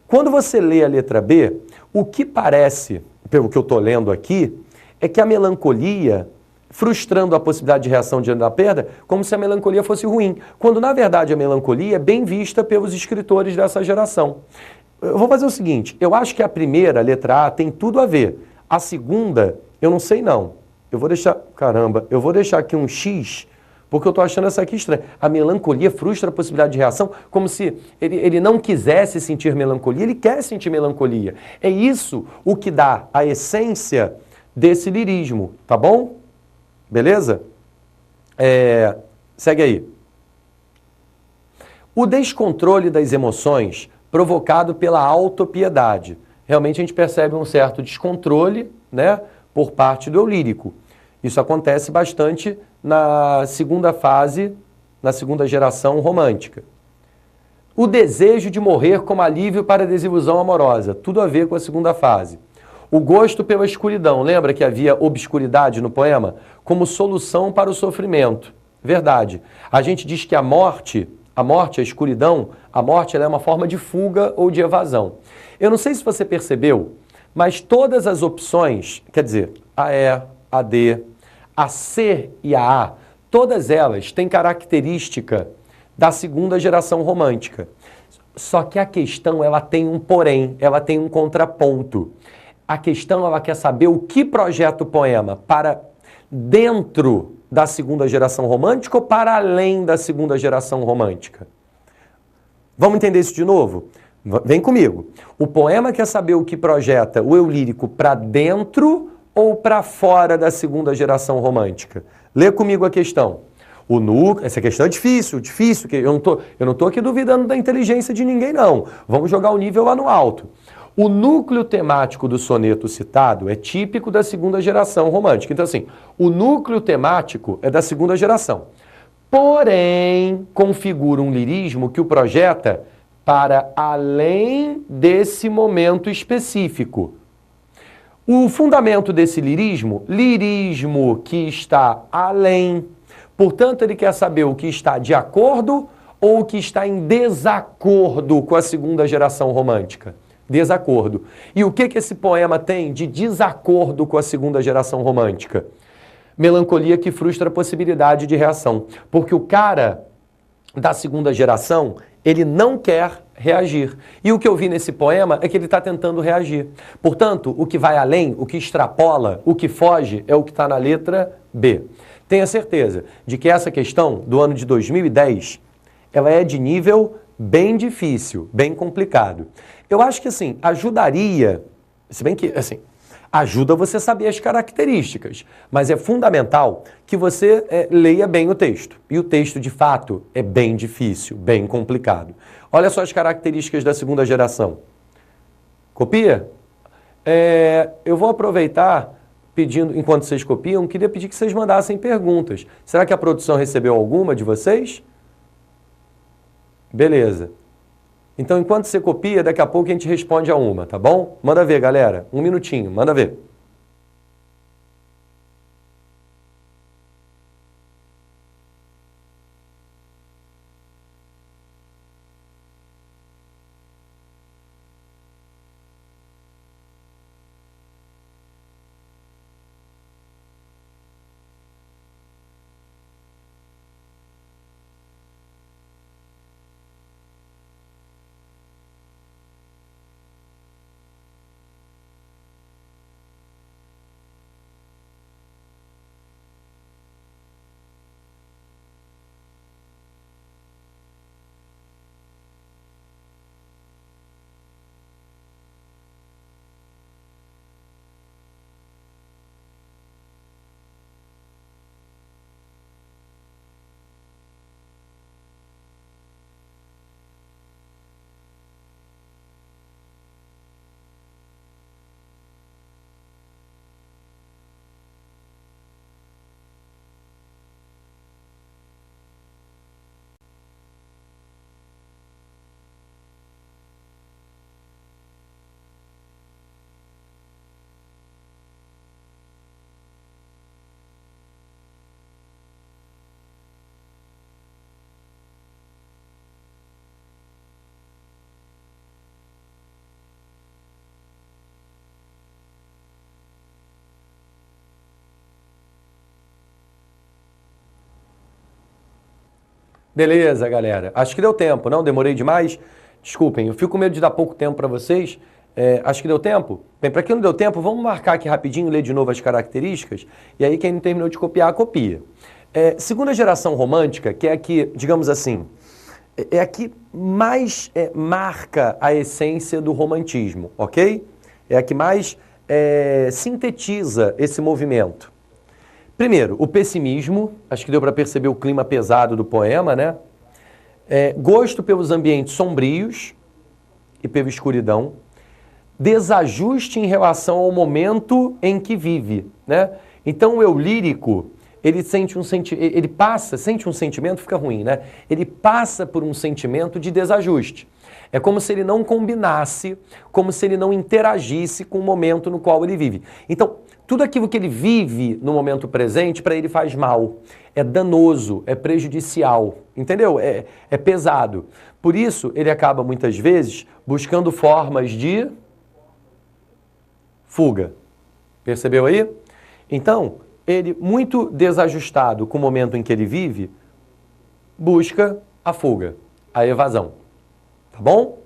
Quando você lê a letra B, o que parece, pelo que eu estou lendo aqui, é que a melancolia frustrando a possibilidade de reação diante da perda, como se a melancolia fosse ruim, quando na verdade a melancolia é bem vista pelos escritores dessa geração. Eu vou fazer o seguinte, eu acho que a primeira, letra A, tem tudo a ver. A segunda, eu não sei não. Eu vou deixar aqui um X, porque eu estou achando essa aqui estranha. A melancolia frustra a possibilidade de reação, como se ele não quisesse sentir melancolia, ele quer sentir melancolia. É isso o que dá a essência desse lirismo, tá bom? Beleza? Segue aí. O descontrole das emoções provocado pela autopiedade. Realmente a gente percebe um certo descontrole, né, por parte do eu lírico. Isso acontece bastante na segunda fase, na segunda geração romântica. O desejo de morrer como alívio para a desilusão amorosa. Tudo a ver com a segunda fase. O gosto pela escuridão, lembra que havia obscuridade no poema? Como solução para o sofrimento. Verdade. A gente diz que a morte, a escuridão, a morte ela é uma forma de fuga ou de evasão. Eu não sei se você percebeu, mas todas as opções, quer dizer, a E, a D, a C e a A, todas elas têm característica da segunda geração romântica. Só que a questão ela tem um porém, ela tem um contraponto. A questão, ela quer saber o que projeta o poema para dentro da segunda geração romântica ou para além da segunda geração romântica? Vamos entender isso de novo? Vem comigo. O poema quer saber o que projeta o eu lírico para dentro ou para fora da segunda geração romântica? Lê comigo a questão. O núcleo, essa questão é difícil, que eu não tô aqui duvidando da inteligência de ninguém, não. Vamos jogar o nível lá no alto. O núcleo temático do soneto citado é típico da segunda geração romântica. Então, assim, o núcleo temático é da segunda geração. Porém, configura um lirismo que o projeta para além desse momento específico. O fundamento desse lirismo que está além. Portanto, ele quer saber o que está de acordo ou o que está em desacordo com a segunda geração romântica. Desacordo. E o que esse poema tem de desacordo com a segunda geração romântica? Melancolia que frustra a possibilidade de reação. Porque o cara da segunda geração, ele não quer reagir. E o que eu vi nesse poema é que ele está tentando reagir. Portanto, o que vai além, o que extrapola, o que foge, é o que está na letra B. Tenha certeza de que essa questão do ano de 2010, ela é de nível bem difícil, bem complicado. Eu acho que, assim, ajudaria, se bem que, assim, ajuda você a saber as características, mas é fundamental que você leia bem o texto. E o texto, de fato, é bem difícil, bem complicado. Olha só as características da segunda geração. Copia? Eu vou aproveitar, pedindo, enquanto vocês copiam, queria pedir que vocês mandassem perguntas. Será que a produção recebeu alguma de vocês? Beleza. Então, enquanto você copia, daqui a pouco a gente responde a uma, tá bom? Manda ver, galera. Um minutinho, manda ver. Beleza, galera. Acho que deu tempo, não? Demorei demais? Desculpem, eu fico com medo de dar pouco tempo para vocês. Acho que deu tempo? Bem, para quem não deu tempo, vamos marcar aqui rapidinho, ler de novo as características, e aí quem não terminou de copiar, copia. Segunda geração romântica, que é a que, digamos assim, é a que mais marca a essência do romantismo, ok? É a que mais sintetiza esse movimento. Primeiro, o pessimismo, acho que deu para perceber o clima pesado do poema, né? Gosto pelos ambientes sombrios e pela escuridão. Desajuste em relação ao momento em que vive, né? Então o eu lírico, ele sente um sentimento, fica ruim, né? Ele passa por um sentimento de desajuste. É como se ele não combinasse, como se ele não interagisse com o momento no qual ele vive. Então, tudo aquilo que ele vive no momento presente, para ele faz mal. É danoso, é prejudicial, entendeu? É pesado. Por isso, ele acaba, muitas vezes, buscando formas de fuga. Percebeu aí? Então, ele, muito desajustado com o momento em que ele vive, busca a fuga, a evasão. Tá bom?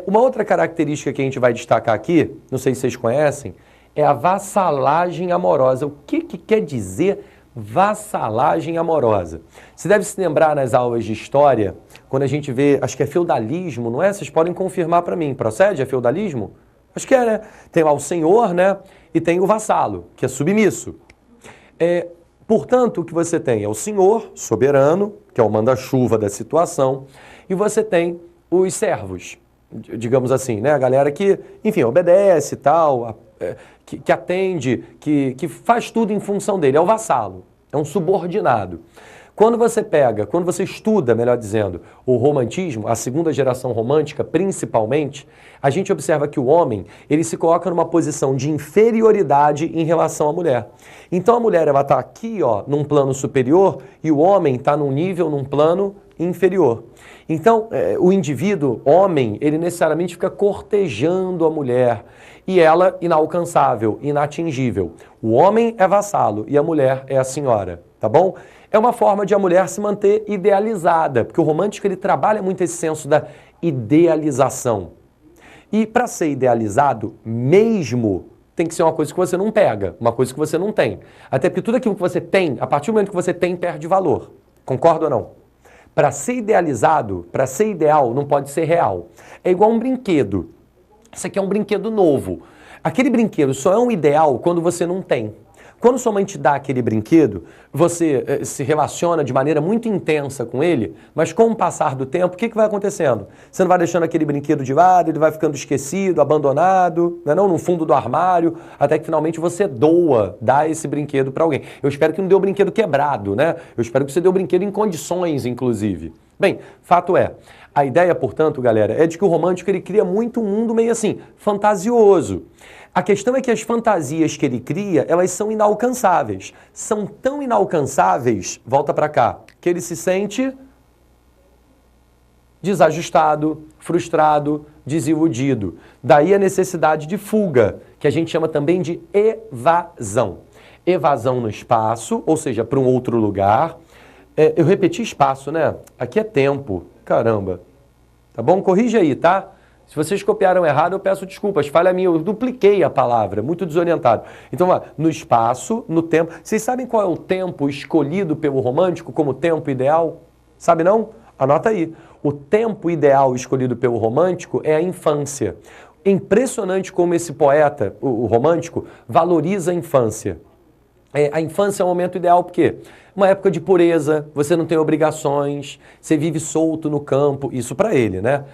Uma outra característica que a gente vai destacar aqui, não sei se vocês conhecem, é a vassalagem amorosa. O que quer dizer vassalagem amorosa? Você deve se lembrar nas aulas de história, quando a gente vê, acho que é feudalismo, não é? Vocês podem confirmar para mim. Procede? É feudalismo? Acho que é, né? Tem lá o senhor, né? E tem o vassalo, que é submisso. Portanto, o que você tem é o senhor soberano, que é o manda-chuva da situação, e você tem os servos, digamos assim, né? A galera que, enfim, obedece e tal, que atende, que faz tudo em função dele, é o vassalo, é um subordinado. Quando você estuda, melhor dizendo, o romantismo, a segunda geração romântica, principalmente, a gente observa que o homem, ele se coloca numa posição de inferioridade em relação à mulher. Então a mulher, ela está aqui, ó, num plano superior, e o homem está num nível, num plano inferior. Então, o indivíduo, homem, ele necessariamente fica cortejando a mulher, e ela inalcançável, inatingível. O homem é vassalo e a mulher é a senhora, tá bom? É uma forma de a mulher se manter idealizada, porque o romântico ele trabalha muito esse senso da idealização. E para ser idealizado, mesmo, tem que ser uma coisa que você não pega, uma coisa que você não tem. Até porque tudo aquilo que você tem, a partir do momento que você tem, perde valor. Concorda ou não? Para ser idealizado, para ser ideal, não pode ser real. É igual um brinquedo. Isso aqui é um brinquedo novo. Aquele brinquedo só é um ideal quando você não tem. Quando sua mãe te dá aquele brinquedo, você se relaciona de maneira muito intensa com ele, mas com o passar do tempo, o que vai acontecendo? Você não vai deixando aquele brinquedo de lado, ele vai ficando esquecido, abandonado, não, no fundo do armário, até que finalmente você dá esse brinquedo para alguém. Eu espero que não dê o brinquedo quebrado, né? Eu espero que você dê o brinquedo em condições, inclusive. Bem, fato é, a ideia, portanto, galera, é de que o romântico ele cria muito um mundo meio assim, fantasioso. A questão é que as fantasias que ele cria, elas são inalcançáveis. São tão inalcançáveis, volta para cá, que ele se sente desajustado, frustrado, desiludido. Daí a necessidade de fuga, que a gente chama também de evasão. Evasão no espaço, ou seja, para um outro lugar. Eu repeti espaço, né? Aqui é tempo. Caramba. Tá bom? Corrige aí, tá? Se vocês copiaram errado, eu peço desculpas. Falha minha, eu dupliquei a palavra, muito desorientado. Então, no espaço, no tempo. Vocês sabem qual é o tempo escolhido pelo romântico como tempo ideal? Sabe não? Anota aí. O tempo ideal escolhido pelo romântico é a infância. Impressionante como esse poeta, o romântico, valoriza a infância. A infância é o momento ideal, por quê? Uma época de pureza, você não tem obrigações, você vive solto no campo, isso para ele, né?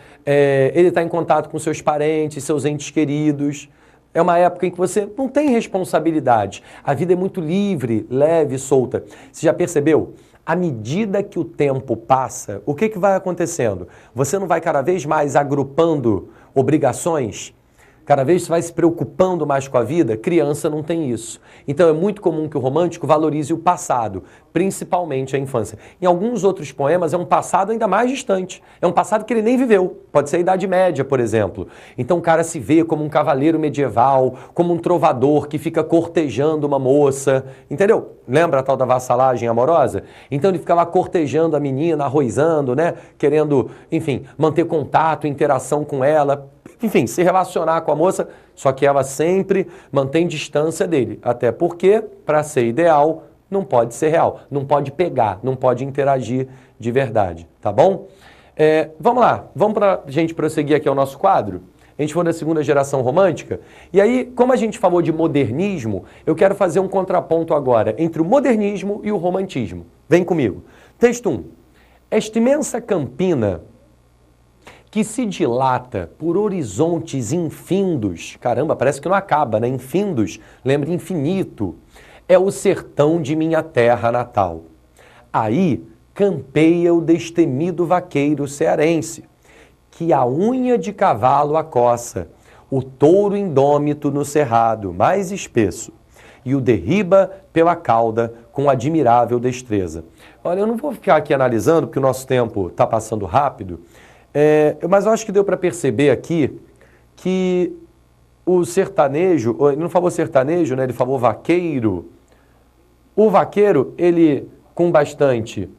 Ele está em contato com seus parentes, seus entes queridos. É uma época em que você não tem responsabilidade. A vida é muito livre, leve, solta. Você já percebeu? À medida que o tempo passa, o que vai acontecendo? Você não vai cada vez mais agrupando obrigações? Cada vez você vai se preocupando mais com a vida, criança não tem isso. Então é muito comum que o romântico valorize o passado, principalmente a infância. Em alguns outros poemas é um passado ainda mais distante. É um passado que ele nem viveu. Pode ser a Idade Média, por exemplo. Então o cara se vê como um cavaleiro medieval, como um trovador que fica cortejando uma moça. Entendeu? Lembra a tal da vassalagem amorosa? Então ele fica lá cortejando a menina, arroizando, né? Querendo, enfim, manter contato, interação com ela. Enfim, se relacionar com a moça, só que ela sempre mantém distância dele. Até porque, para ser ideal, não pode ser real. Não pode pegar, não pode interagir de verdade. Tá bom? Vamos lá, vamos para a gente prosseguir aqui ao nosso quadro. A gente foi da segunda geração romântica. E aí, como a gente falou de modernismo, eu quero fazer um contraponto agora entre o modernismo e o romantismo. Vem comigo. Texto 1. Esta imensa campina que se dilata por horizontes infindos, caramba, parece que não acaba, né? Infindos, lembra infinito, é o sertão de minha terra natal. Aí campeia o destemido vaqueiro cearense, que a unha de cavalo acossa, o touro indômito no cerrado mais espesso, e o derriba pela cauda com admirável destreza. Olha, eu não vou ficar aqui analisando, porque o nosso tempo está passando rápido, mas eu acho que deu para perceber aqui que o sertanejo, ele não falou sertanejo, né? Ele falou vaqueiro. O vaqueiro, ele com bastante,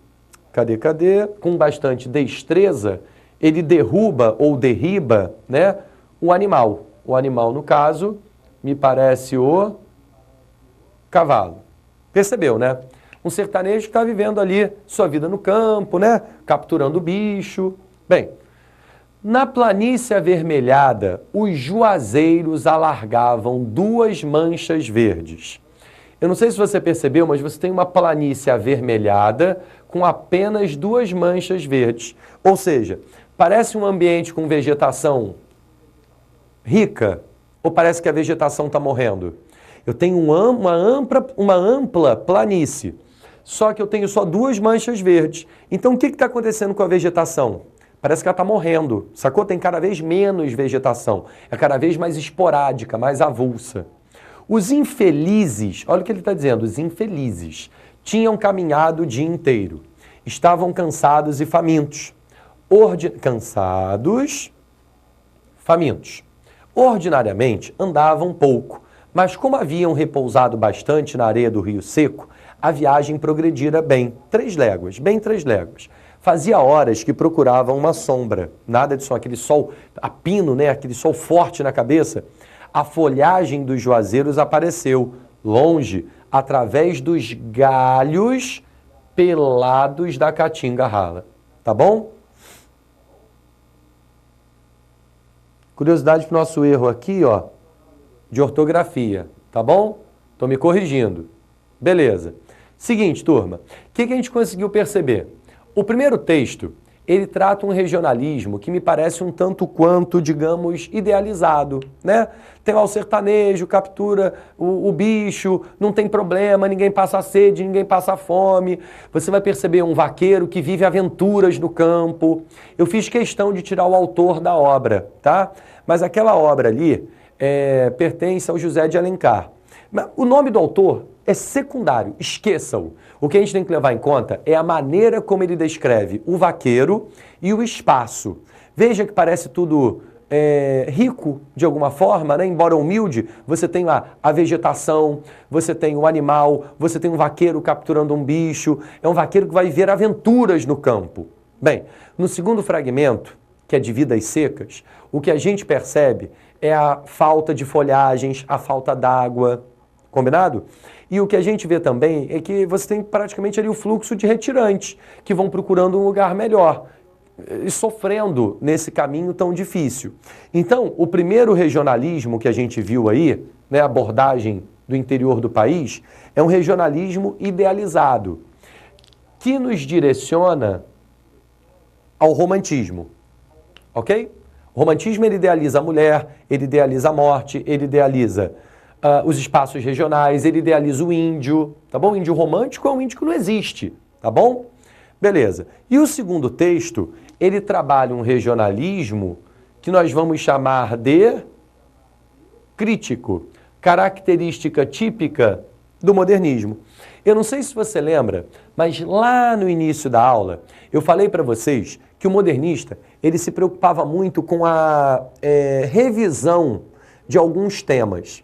com bastante destreza, ele derruba ou derriba, né, o animal. O animal, no caso, me parece o cavalo. Percebeu, né? Um sertanejo que está vivendo ali sua vida no campo, né? Capturando bicho. Bem, na planície avermelhada, os juazeiros alargavam duas manchas verdes. Eu não sei se você percebeu, mas você tem uma planície avermelhada com apenas 2 manchas verdes. Ou seja, parece um ambiente com vegetação rica ou parece que a vegetação está morrendo? Eu tenho uma ampla planície, só que eu tenho só 2 manchas verdes. Então o que está acontecendo com a vegetação? Parece que ela está morrendo, sacou? Tem cada vez menos vegetação, é cada vez mais esporádica, mais avulsa. Os infelizes, olha o que ele está dizendo, os infelizes tinham caminhado o dia inteiro, estavam cansados e famintos. Cansados, famintos. Ordinariamente andavam pouco, mas como haviam repousado bastante na areia do rio seco, a viagem progredira bem 3 léguas, bem 3 léguas. Fazia horas que procuravam uma sombra, nada de sol, aquele sol a pino, né? Aquele sol forte na cabeça. A folhagem dos juazeiros apareceu, longe, através dos galhos pelados da caatinga rala. Tá bom? Curiosidade para o nosso erro aqui, ó, de ortografia, tá bom? Tô me corrigindo. Beleza. Seguinte, turma, o que a gente conseguiu perceber? O primeiro texto, ele trata um regionalismo que me parece um tanto quanto, digamos, idealizado, né? Tem lá o sertanejo, captura o bicho, não tem problema, ninguém passa sede, ninguém passa fome. Você vai perceber um vaqueiro que vive aventuras no campo. Eu fiz questão de tirar o autor da obra, tá? Mas aquela obra ali pertence ao José de Alencar. O nome do autor é secundário, esqueça-o. O que a gente tem que levar em conta é a maneira como ele descreve o vaqueiro e o espaço. Veja que parece tudo rico de alguma forma, né? Embora humilde, você tem lá a vegetação, você tem o animal, você tem um vaqueiro capturando um bicho, é um vaqueiro que vai ver aventuras no campo. Bem, no segundo fragmento, que é de Vidas Secas, o que a gente percebe é a falta de folhagens, a falta d'água, combinado? E o que a gente vê também é que você tem praticamente ali o fluxo de retirantes, que vão procurando um lugar melhor e sofrendo nesse caminho tão difícil. Então, o primeiro regionalismo que a gente viu aí, né, a abordagem do interior do país, é um regionalismo idealizado, que nos direciona ao romantismo, ok? O romantismo, ele idealiza a mulher, ele idealiza a morte, ele idealiza os espaços regionais, ele idealiza o índio, tá bom? O índio romântico é um índio que não existe, tá bom? Beleza. E o segundo texto, ele trabalha um regionalismo que nós vamos chamar de crítico, característica típica do modernismo. Eu não sei se você lembra, mas lá no início da aula, eu falei para vocês que o modernista, ele se preocupava muito com a revisão de alguns temas.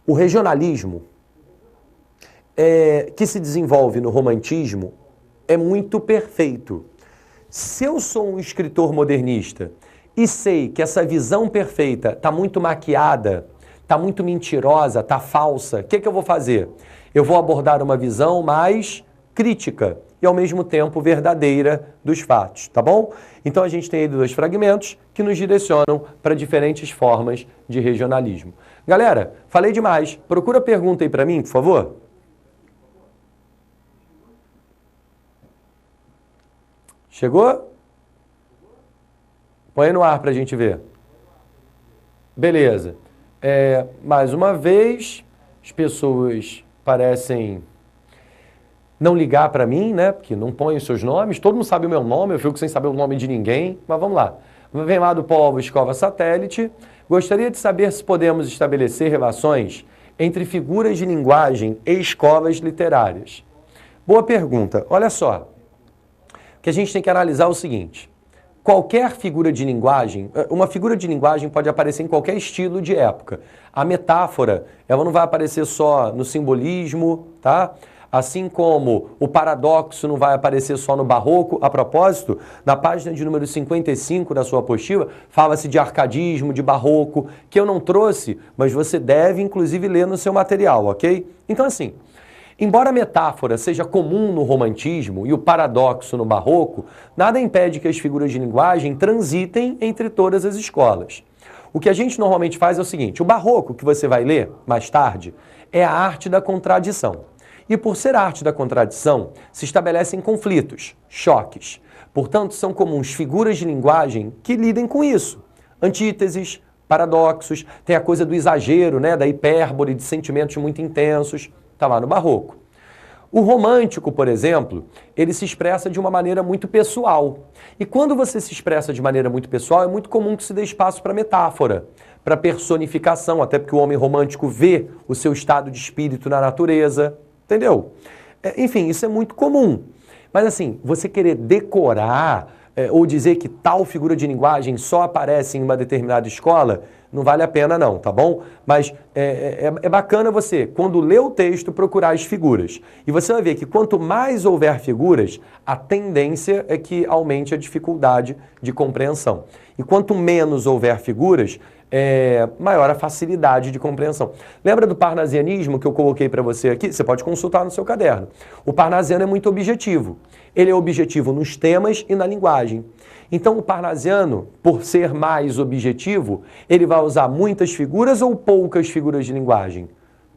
O regionalismo que se desenvolve no romantismo é muito perfeito. Se eu sou um escritor modernista e sei que essa visão perfeita está muito maquiada, está muito mentirosa, está falsa, o que eu vou fazer? Eu vou abordar uma visão mais crítica e, ao mesmo tempo, verdadeira dos fatos, tá bom? Então, a gente tem aí 2 fragmentos que nos direcionam para diferentes formas de regionalismo. Galera, falei demais. Procura pergunta aí para mim, por favor. Chegou? Põe no ar para a gente ver. Beleza. Mais uma vez, as pessoas parecem não ligar para mim, né? Porque não põem os seus nomes. Todo mundo sabe o meu nome, eu fico sem saber o nome de ninguém. Mas vamos lá. Vem lá do Povo Escova Satélite. Gostaria de saber se podemos estabelecer relações entre figuras de linguagem e escolas literárias. Boa pergunta. Olha só. O que a gente tem que analisar é o seguinte. Qualquer figura de linguagem, uma figura de linguagem pode aparecer em qualquer estilo de época. A metáfora, ela não vai aparecer só no simbolismo, tá? Assim como o paradoxo não vai aparecer só no barroco. A propósito, na página de número 55 da sua apostila, fala-se de arcadismo, de barroco, que eu não trouxe, mas você deve, inclusive, ler no seu material, ok? Então, assim, embora a metáfora seja comum no romantismo e o paradoxo no barroco, nada impede que as figuras de linguagem transitem entre todas as escolas. O que a gente normalmente faz é o seguinte, o barroco que você vai ler mais tarde é a arte da contradição. E por ser a arte da contradição, se estabelecem conflitos, choques. Portanto, são comuns figuras de linguagem que lidem com isso. Antíteses, paradoxos, tem a coisa do exagero, né, da hipérbole, de sentimentos muito intensos, está lá no Barroco. O romântico, por exemplo, ele se expressa de uma maneira muito pessoal. E quando você se expressa de maneira muito pessoal, é muito comum que se dê espaço para metáfora, para personificação, até porque o homem romântico vê o seu estado de espírito na natureza, entendeu? Enfim, isso é muito comum. Mas assim, você querer decorar ou dizer que tal figura de linguagem só aparece em uma determinada escola, não vale a pena não, tá bom? Mas é bacana você, quando lê o texto, procurar as figuras. E você vai ver que quanto mais houver figuras, a tendência é que aumente a dificuldade de compreensão. E quanto menos houver figuras, maior a facilidade de compreensão. Lembra do parnasianismo que eu coloquei para você aqui? Você pode consultar no seu caderno. O parnasiano é muito objetivo. Ele é objetivo nos temas e na linguagem. Então o parnasiano, por ser mais objetivo, ele vai usar muitas figuras ou poucas figuras de linguagem?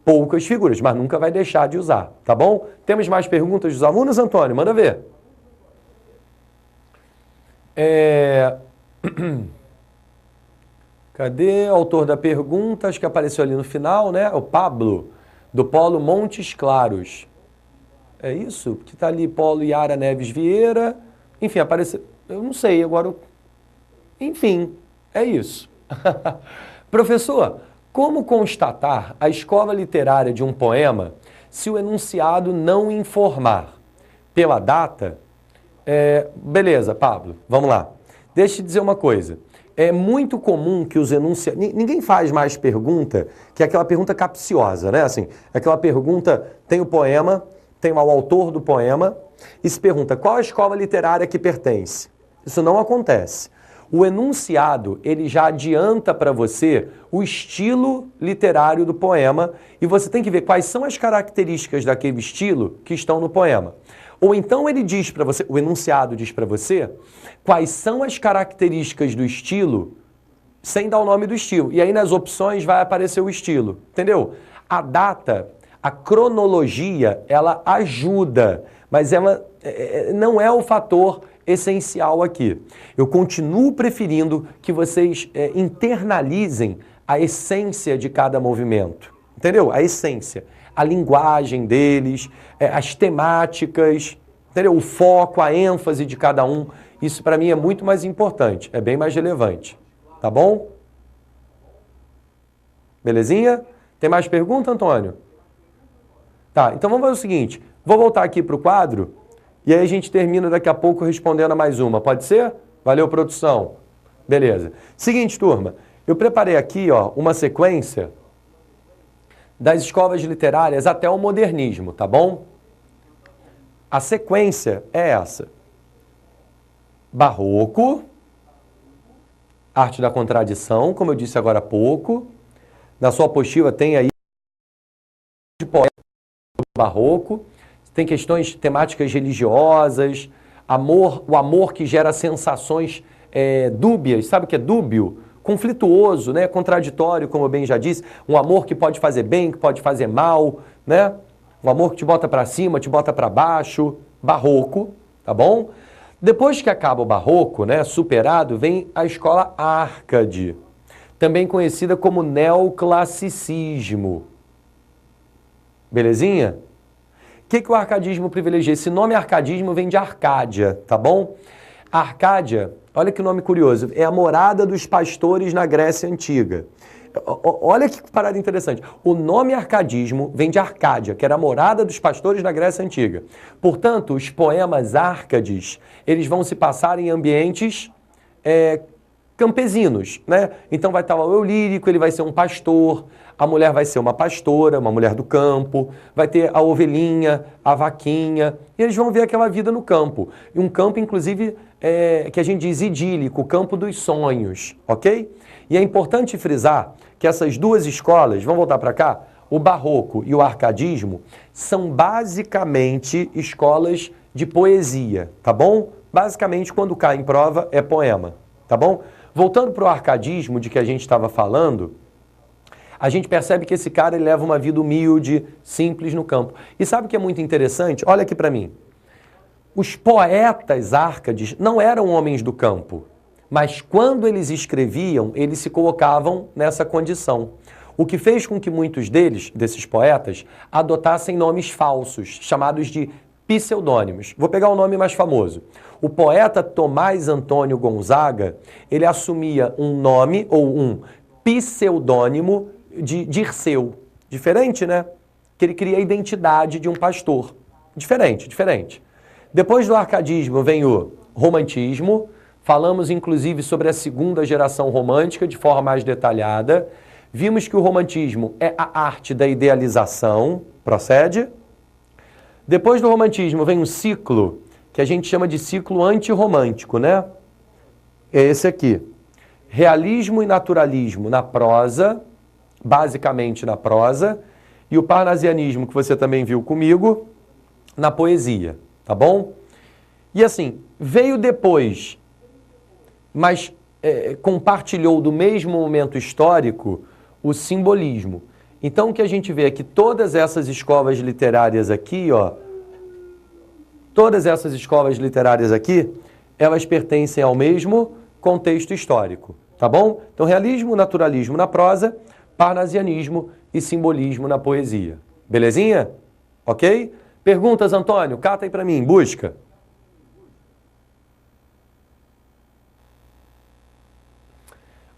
Poucas figuras, mas nunca vai deixar de usar, tá bom? Temos mais perguntas dos alunos, Antônio? Manda ver. Cadê o autor da pergunta? Acho que apareceu ali no final, né? O Pablo, do Polo Montes Claros. É isso? Que está ali, Polo Yara Neves Vieira. Enfim, apareceu... Eu não sei, agora... Enfim, é isso. Professor, como constatar a escola literária de um poema se o enunciado não informar? Pela data? Beleza, Pablo, vamos lá. Deixa eu dizer uma coisa. É muito comum que os enunciados... Ninguém faz mais pergunta que aquela pergunta capciosa, né? Assim, aquela pergunta, tem o poema, tem lá o autor do poema, e se pergunta qual a escola literária que pertence. Isso não acontece. O enunciado, ele já adianta para você o estilo literário do poema e você tem que ver quais são as características daquele estilo que estão no poema. Ou então ele diz para você, o enunciado diz para você, quais são as características do estilo sem dar o nome do estilo. E aí nas opções vai aparecer o estilo, entendeu? A data, a cronologia, ela ajuda, mas ela não é o fator essencial aqui. Eu continuo preferindo que vocês internalizem a essência de cada movimento, entendeu? A essência, a linguagem deles, as temáticas, entendeu? O foco, a ênfase de cada um, isso para mim é muito mais importante, é bem mais relevante, tá bom? Belezinha? Tem mais pergunta, Antônio? Tá, então vamos fazer o seguinte, vou voltar aqui para o quadro e aí a gente termina daqui a pouco respondendo a mais uma, pode ser? Valeu, produção. Beleza. Seguinte, turma, eu preparei aqui uma sequência das escolas literárias até o modernismo, tá bom? A sequência é essa. Barroco, arte da contradição, como eu disse agora há pouco. Na sua apostila tem aí de poema do Barroco. Tem questões temáticas religiosas, o amor que gera sensações dúbias, sabe o que é dúbio? Conflituoso, né? Contraditório, como eu bem já disse, um amor que pode fazer bem, que pode fazer mal, né? Um amor que te bota para cima, te bota para baixo, barroco, tá bom? Depois que acaba o barroco, né, superado, vem a escola Árcade, também conhecida como neoclassicismo. Belezinha? O que o arcadismo privilegia? Esse nome arcadismo vem de Arcádia, tá bom? Arcádia, olha que nome curioso, é a morada dos pastores na Grécia Antiga. Olha que parada interessante. O nome arcadismo vem de Arcádia, que era a morada dos pastores na Grécia Antiga. Portanto, os poemas árcades, eles vão se passar em ambientes campesinos, né? Então vai estar o eu lírico, ele vai ser um pastor, a mulher vai ser uma pastora, uma mulher do campo, vai ter a ovelhinha, a vaquinha, e eles vão ver aquela vida no campo. E um campo, inclusive, que a gente diz idílico, o campo dos sonhos, ok? E é importante frisar que essas duas escolas, vamos voltar para cá, o barroco e o arcadismo, são basicamente escolas de poesia, tá bom? Basicamente, quando cai em prova, é poema, tá bom? Voltando para o arcadismo de que a gente estava falando, A gente percebe que esse cara ele leva uma vida humilde, simples no campo. E sabe o que é muito interessante? Olha aqui para mim. Os poetas Árcades não eram homens do campo, mas quando eles escreviam, eles se colocavam nessa condição. O que fez com que muitos deles, desses poetas, adotassem nomes falsos, chamados de pseudônimos. Vou pegar o nome mais famoso. O poeta Tomás Antônio Gonzaga, ele assumia um nome ou um pseudônimo de Dirceu. Diferente, né? Que ele cria a identidade de um pastor. Diferente. Depois do arcadismo vem o romantismo. Falamos, inclusive, sobre a segunda geração romântica de forma mais detalhada. Vimos que o romantismo é a arte da idealização. Procede? Depois do romantismo vem um ciclo que a gente chama de ciclo antirromântico, né? É esse aqui. Realismo e naturalismo na prosa, basicamente na prosa, e o parnasianismo, que você também viu comigo, na poesia, tá bom? E assim, veio depois, mas compartilhou do mesmo momento histórico o simbolismo. Então o que a gente vê é que todas essas escolas literárias aqui, ó, todas essas escolas literárias aqui, elas pertencem ao mesmo contexto histórico, tá bom? Então realismo, naturalismo na prosa, parnasianismo e simbolismo na poesia. Belezinha? Ok? Perguntas, Antônio? Cata aí pra mim, busca.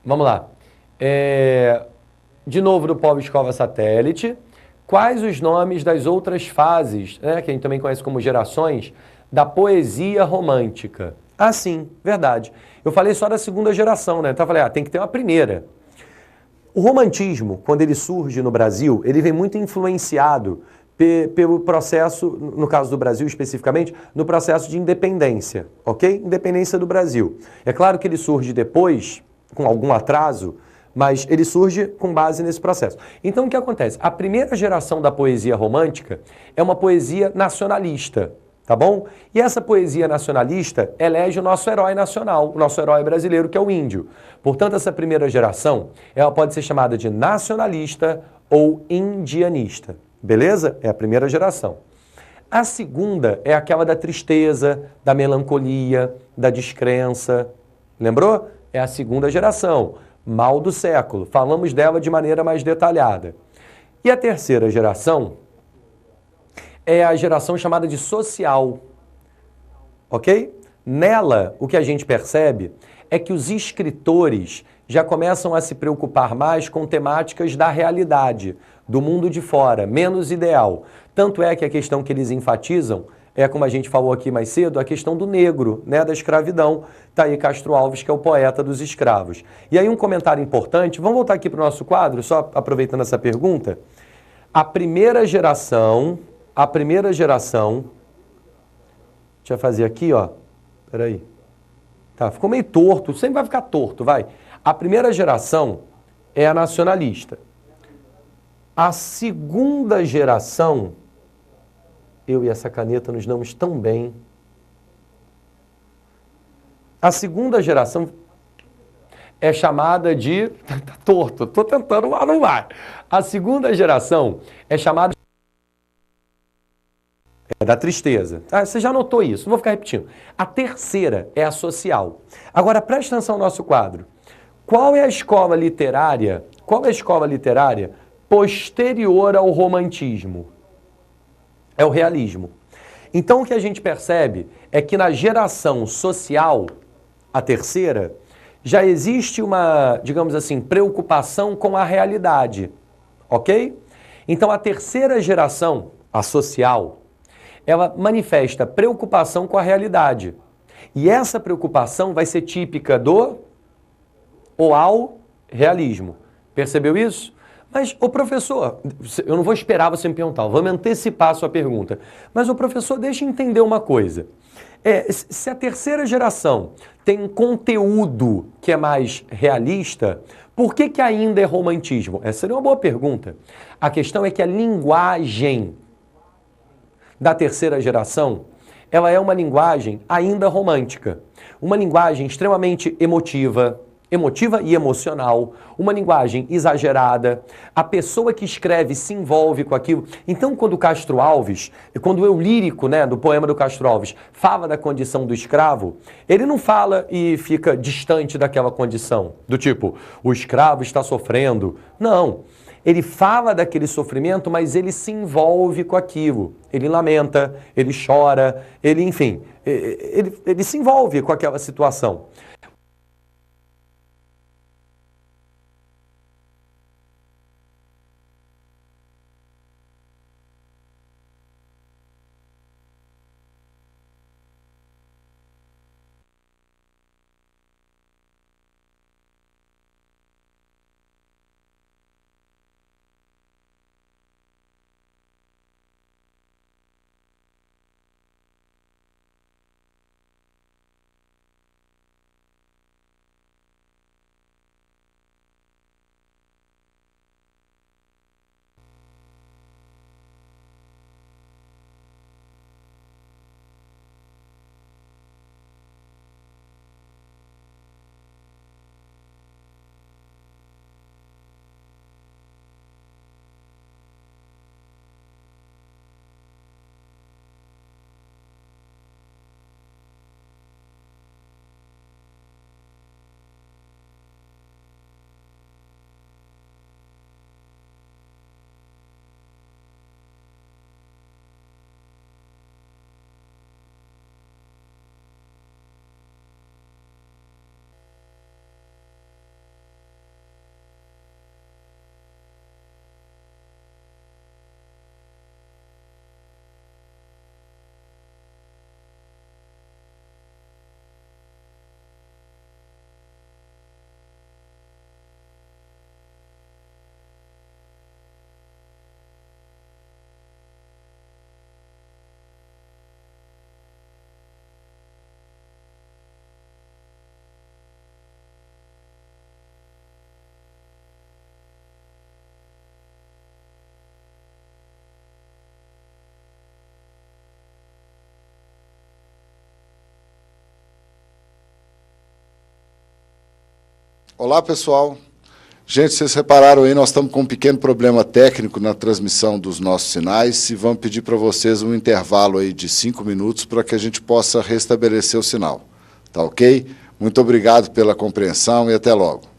Vamos lá. De novo do Polo Escova Satélite. Quais os nomes das outras fases, né, que a gente também conhece como gerações, da poesia romântica? Ah, sim, verdade. Eu falei só da segunda geração, né? Então eu falei, tem que ter uma primeira. O romantismo, quando ele surge no Brasil, ele vem muito influenciado pelo processo, no caso do Brasil especificamente, no processo de independência, ok? Independência do Brasil. É claro que ele surge depois, com algum atraso, mas ele surge com base nesse processo. Então o que acontece? A primeira geração da poesia romântica é uma poesia nacionalista, tá bom? E essa poesia nacionalista elege o nosso herói nacional, o nosso herói brasileiro, que é o índio. Portanto, essa primeira geração, ela pode ser chamada de nacionalista ou indianista, beleza? É a primeira geração. A segunda é aquela da tristeza, da melancolia, da descrença. Lembrou? É a segunda geração. Mal do século. Falamos dela de maneira mais detalhada. E a terceira geração é a geração chamada de social. Ok? Nela, o que a gente percebe é que os escritores já começam a se preocupar mais com temáticas da realidade, do mundo de fora, menos ideal. Tanto é que a questão que eles enfatizam é, como a gente falou aqui mais cedo, a questão do negro, né, da escravidão. Tá aí Castro Alves, que é o poeta dos escravos. E aí um comentário importante, vamos voltar aqui para o nosso quadro, só aproveitando essa pergunta. A primeira geração, deixa eu fazer aqui, ó, peraí. Tá, ficou meio torto, sempre vai ficar torto, vai. A primeira geração é a nacionalista. A segunda geração, eu e essa caneta nos damos tão bem. A segunda geração é chamada de... Tá torto, tô tentando, mas não vai. A segunda geração é chamada da tristeza. Você já notou isso, não vou ficar repetindo. A terceira é a social. Agora, preste atenção no nosso quadro. Qual é a escola literária posterior ao romantismo? É o realismo. Então o que a gente percebe é que na geração social, a terceira, já existe uma, digamos assim, preocupação com a realidade, ok? Então a terceira geração, a social, ela manifesta preocupação com a realidade. E essa preocupação vai ser típica do ou ao realismo. Percebeu isso? Mas, ô professor, eu não vou esperar você me perguntar, vamos antecipar a sua pergunta. Mas, ô professor, deixa eu entender uma coisa. Se a terceira geração tem um conteúdo que é mais realista, por que ainda é romantismo? Essa seria uma boa pergunta. A questão é que a linguagem da terceira geração, ela é uma linguagem ainda romântica. Uma linguagem extremamente emotiva, emotiva e emocional, uma linguagem exagerada, a pessoa que escreve se envolve com aquilo. Então, quando Castro Alves, quando eu lírico, né, do poema do Castro Alves, fala da condição do escravo, ele não fala e fica distante daquela condição, do tipo, o escravo está sofrendo. Não. Ele fala daquele sofrimento, mas ele se envolve com aquilo. Ele lamenta, ele chora, ele, enfim, ele se envolve com aquela situação. Olá, pessoal. Gente, vocês repararam aí, nós estamos com um pequeno problema técnico na transmissão dos nossos sinais e vamos pedir para vocês um intervalo aí de 5 minutos para que a gente possa restabelecer o sinal. Tá ok? Muito obrigado pela compreensão e até logo.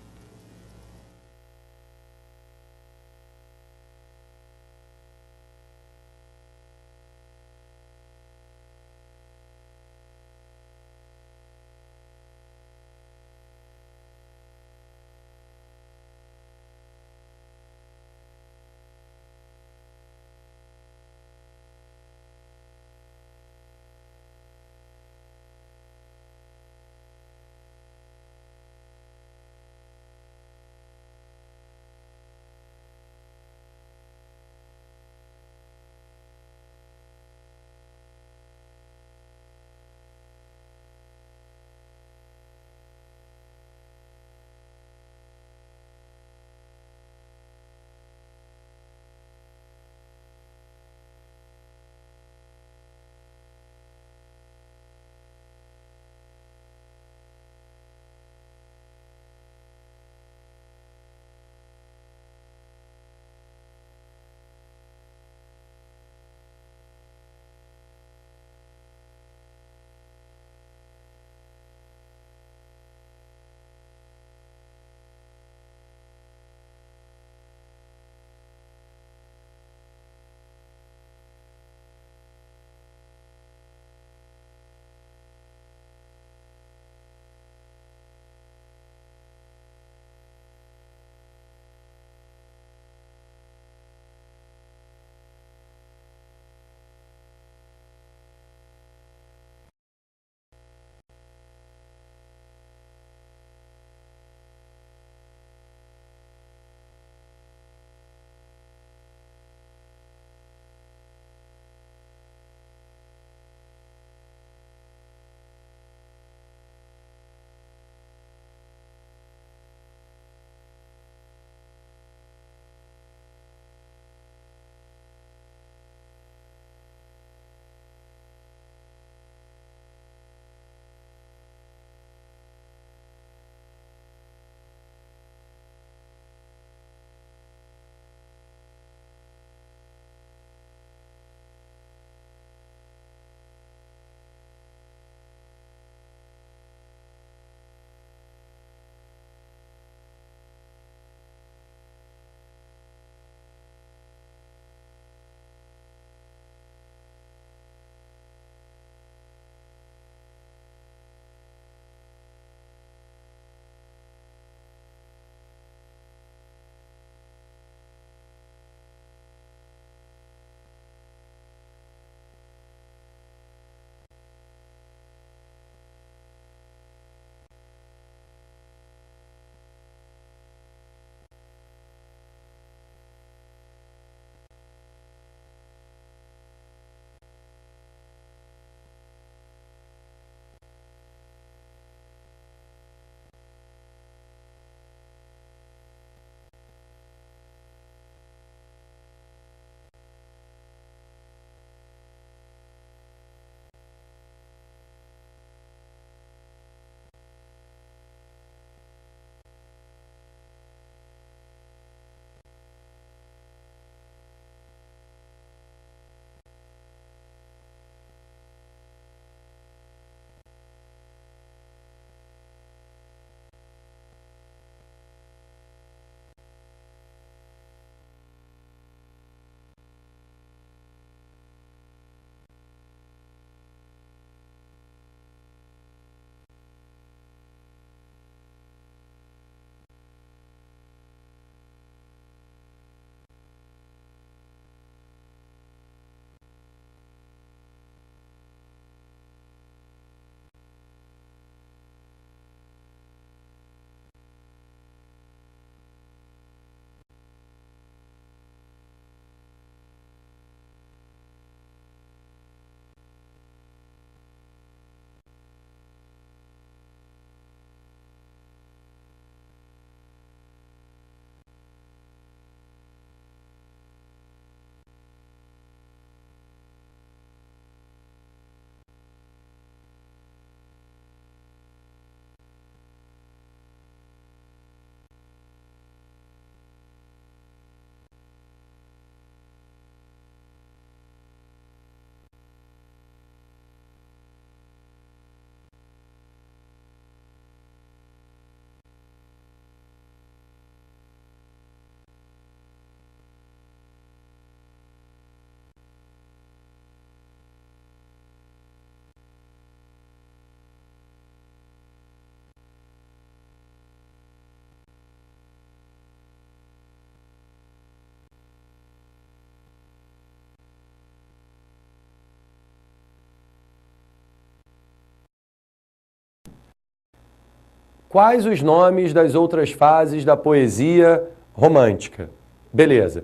Quais os nomes das outras fases da poesia romântica? Beleza.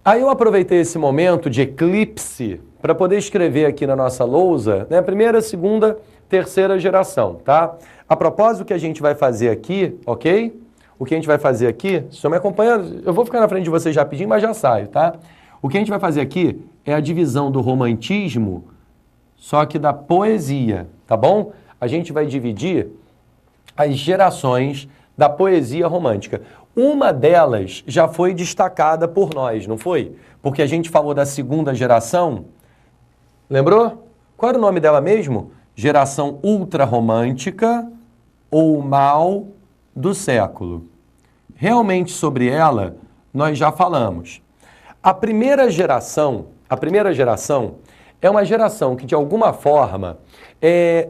Aí eu aproveitei esse momento de eclipse para poder escrever aqui na nossa lousa, né, primeira, segunda, terceira geração, tá? A propósito, o que a gente vai fazer aqui, ok? O que a gente vai fazer aqui, se estão me acompanhando, eu vou ficar na frente de vocês rapidinho, mas já saio, tá? O que a gente vai fazer aqui é a divisão do romantismo, só que da poesia, tá bom? A gente vai dividir as gerações da poesia romântica. Uma delas já foi destacada por nós, não foi? Porque a gente falou da segunda geração, lembrou? Qual era o nome dela mesmo? Geração ultrarromântica ou mal do século. Realmente sobre ela nós já falamos. A primeira geração é uma geração que de alguma forma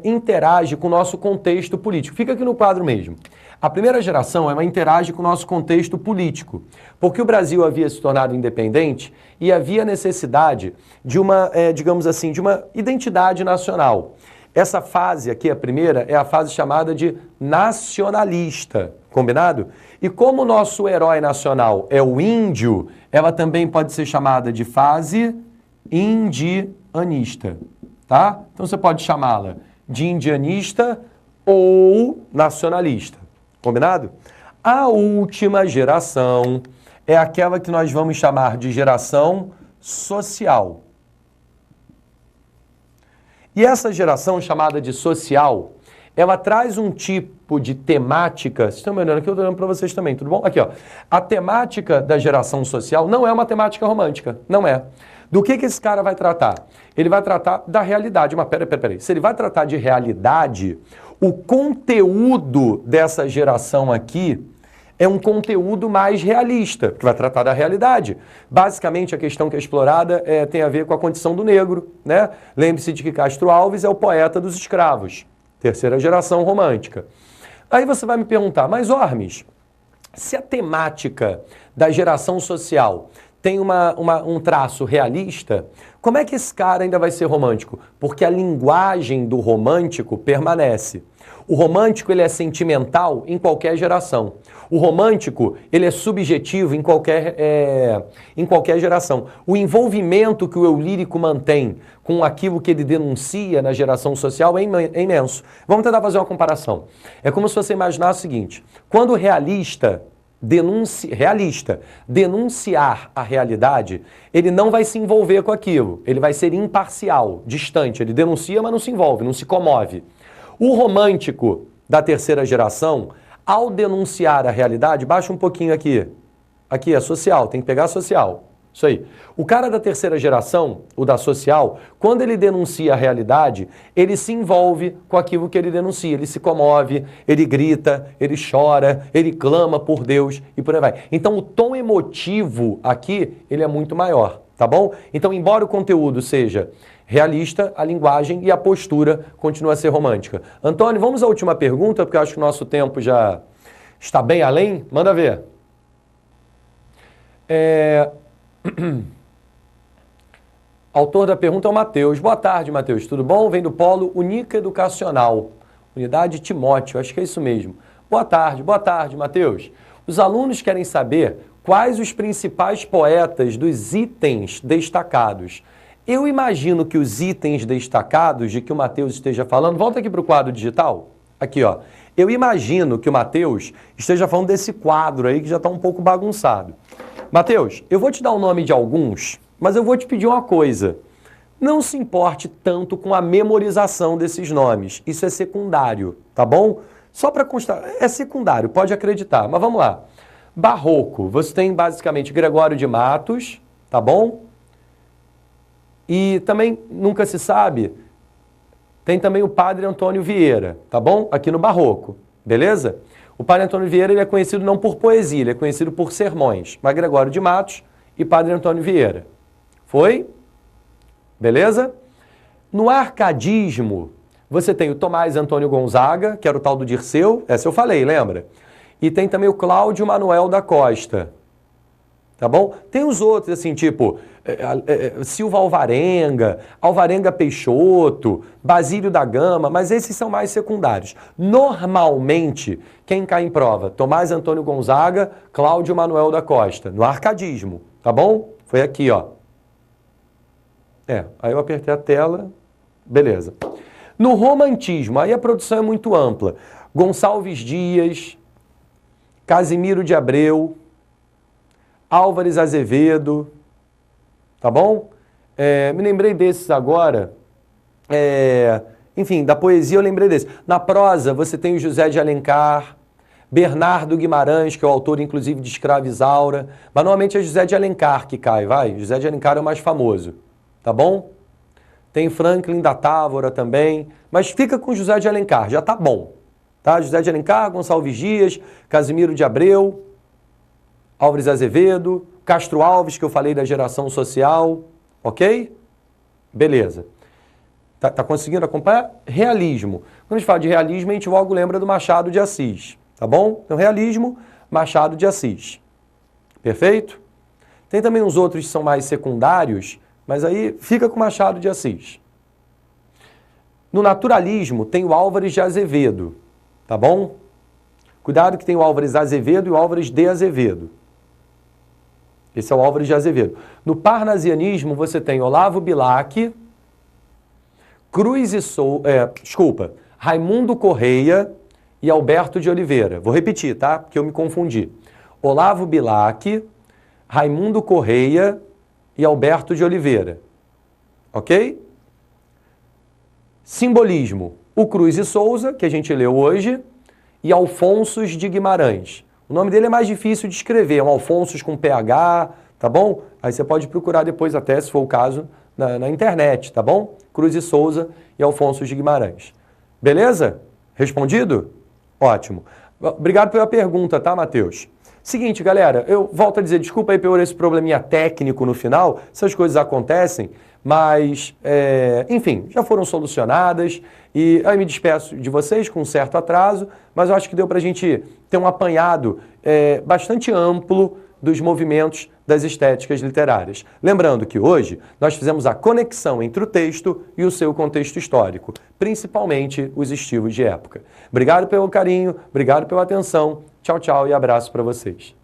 interage com o nosso contexto político. Fica aqui no quadro mesmo. A primeira geração ela interage com o nosso contexto político, porque o Brasil havia se tornado independente e havia necessidade de uma, digamos assim, de uma identidade nacional. Essa fase aqui, a primeira, é a fase chamada de nacionalista, combinado? E como o nosso herói nacional é o índio, ela também pode ser chamada de fase indianista, tá? Então você pode chamá-la de indianista ou nacionalista, combinado? A última geração é aquela que nós vamos chamar de geração social. E essa geração chamada de social, ela traz um tipo de temática, vocês estão me olhando aqui, eu estou olhando para vocês também, tudo bom? Aqui, ó. A temática da geração social não é uma temática romântica, não é. Do que esse cara vai tratar? Ele vai tratar da realidade. Mas peraí. Se ele vai tratar de realidade, o conteúdo dessa geração aqui é um conteúdo mais realista, que vai tratar da realidade. Basicamente, a questão que é explorada tem a ver com a condição do negro, né? Lembre-se de que Castro Alves é o poeta dos escravos, terceira geração romântica. Aí você vai me perguntar, mas Ormes, se a temática da geração social tem um traço realista, como é que esse cara ainda vai ser romântico? Porque a linguagem do romântico permanece. O romântico ele é sentimental em qualquer geração. O romântico ele é subjetivo em qualquer geração. O envolvimento que o eu lírico mantém com aquilo que ele denuncia na geração social é imenso. Vamos tentar fazer uma comparação. É como se você imaginasse o seguinte, quando o realista denunciar a realidade, ele não vai se envolver com aquilo, ele vai ser imparcial, distante, ele denuncia, mas não se envolve, não se comove. O romântico da terceira geração, ao denunciar a realidade, baixa um pouquinho aqui, é social, tem que pegar social, isso aí. O cara da terceira geração, o da social, quando ele denuncia a realidade, ele se envolve com aquilo que ele denuncia, ele se comove, ele grita, ele chora, ele clama por Deus e por aí vai. Então o tom emotivo aqui, ele é muito maior, tá bom? Então embora o conteúdo seja realista, a linguagem e a postura continua a ser romântica. Antônio, vamos à última pergunta, porque eu acho que o nosso tempo já está bem além. Manda ver. Autor da pergunta é o Matheus. Boa tarde, Matheus. Tudo bom? Vem do Polo Unica Educacional. Unidade Timóteo, acho que é isso mesmo. Boa tarde, Matheus. Os alunos querem saber quais os principais poetas dos itens destacados. Eu imagino que os itens destacados de que o Matheus esteja falando... Volta aqui para o quadro digital. Aqui, ó. Eu imagino que o Matheus esteja falando desse quadro aí que já está um pouco bagunçado. Matheus, eu vou te dar o nome de alguns, mas eu vou te pedir uma coisa. Não se importe tanto com a memorização desses nomes. Isso é secundário, tá bom? Só para constar, é secundário, pode acreditar. Mas vamos lá. Barroco, você tem basicamente Gregório de Matos, tá bom? E também, nunca se sabe, tem também o Padre Antônio Vieira, tá bom? Aqui no Barroco, beleza? O Padre Antônio Vieira ele é conhecido não por poesia, ele é conhecido por sermões. Mas Gregório de Matos e Padre Antônio Vieira. Foi? Beleza? No arcadismo, você tem o Tomás Antônio Gonzaga, que era o tal do Dirceu, essa eu falei, lembra? E tem também o Cláudio Manuel da Costa. Tá bom? Tem os outros, assim, tipo Silva Alvarenga, Alvarenga Peixoto, Basílio da Gama, mas esses são mais secundários. Normalmente, quem cai em prova? Tomás Antônio Gonzaga, Cláudio Manuel da Costa, no arcadismo, tá bom? Foi aqui, ó. Aí eu apertei a tela, beleza. No romantismo, aí a produção é muito ampla. Gonçalves Dias, Casimiro de Abreu, Álvares Azevedo, tá bom? Me lembrei desses agora. Enfim, da poesia eu lembrei desses. Na prosa você tem o José de Alencar, Bernardo Guimarães, que é o autor inclusive de Escrava Isaura, mas normalmente é José de Alencar que cai, vai? José de Alencar é o mais famoso, tá bom? Tem Franklin da Távora também, mas fica com José de Alencar, já tá bom. Tá? José de Alencar, Gonçalves Dias, Casimiro de Abreu, Álvares Azevedo, Castro Alves, que eu falei da geração social, ok? Beleza. Tá conseguindo acompanhar? Realismo. Quando a gente fala de realismo, a gente logo lembra do Machado de Assis, tá bom? Então, realismo, Machado de Assis. Perfeito? Tem também uns outros que são mais secundários, mas aí fica com Machado de Assis. No naturalismo, tem o Álvares de Azevedo, tá bom? Cuidado que tem o Álvares Azevedo e o Álvares de Azevedo. Esse é o Álvares de Azevedo. No parnasianismo, você tem Olavo Bilac, Raimundo Correia e Alberto de Oliveira. Vou repetir, tá? Porque eu me confundi. Olavo Bilac, Raimundo Correia e Alberto de Oliveira. Ok? Simbolismo. O Cruz e Souza, que a gente leu hoje, e Alfonsos de Guimarães. O nome dele é mais difícil de escrever, é um Alfonsos com PH, tá bom? Aí você pode procurar depois até, se for o caso, na internet, tá bom? Cruz e Souza e Alfonsos de Guimarães. Beleza? Respondido? Ótimo. Obrigado pela pergunta, tá, Matheus? Seguinte, galera, eu volto a dizer, desculpa aí por esse probleminha técnico no final, essas coisas acontecem, mas, enfim, já foram solucionadas e aí me despeço de vocês com um certo atraso, mas eu acho que deu para a gente ter um apanhado bastante amplo dos movimentos das estéticas literárias. Lembrando que hoje nós fizemos a conexão entre o texto e o seu contexto histórico, principalmente os estilos de época. Obrigado pelo carinho, obrigado pela atenção, tchau, tchau e abraço para vocês.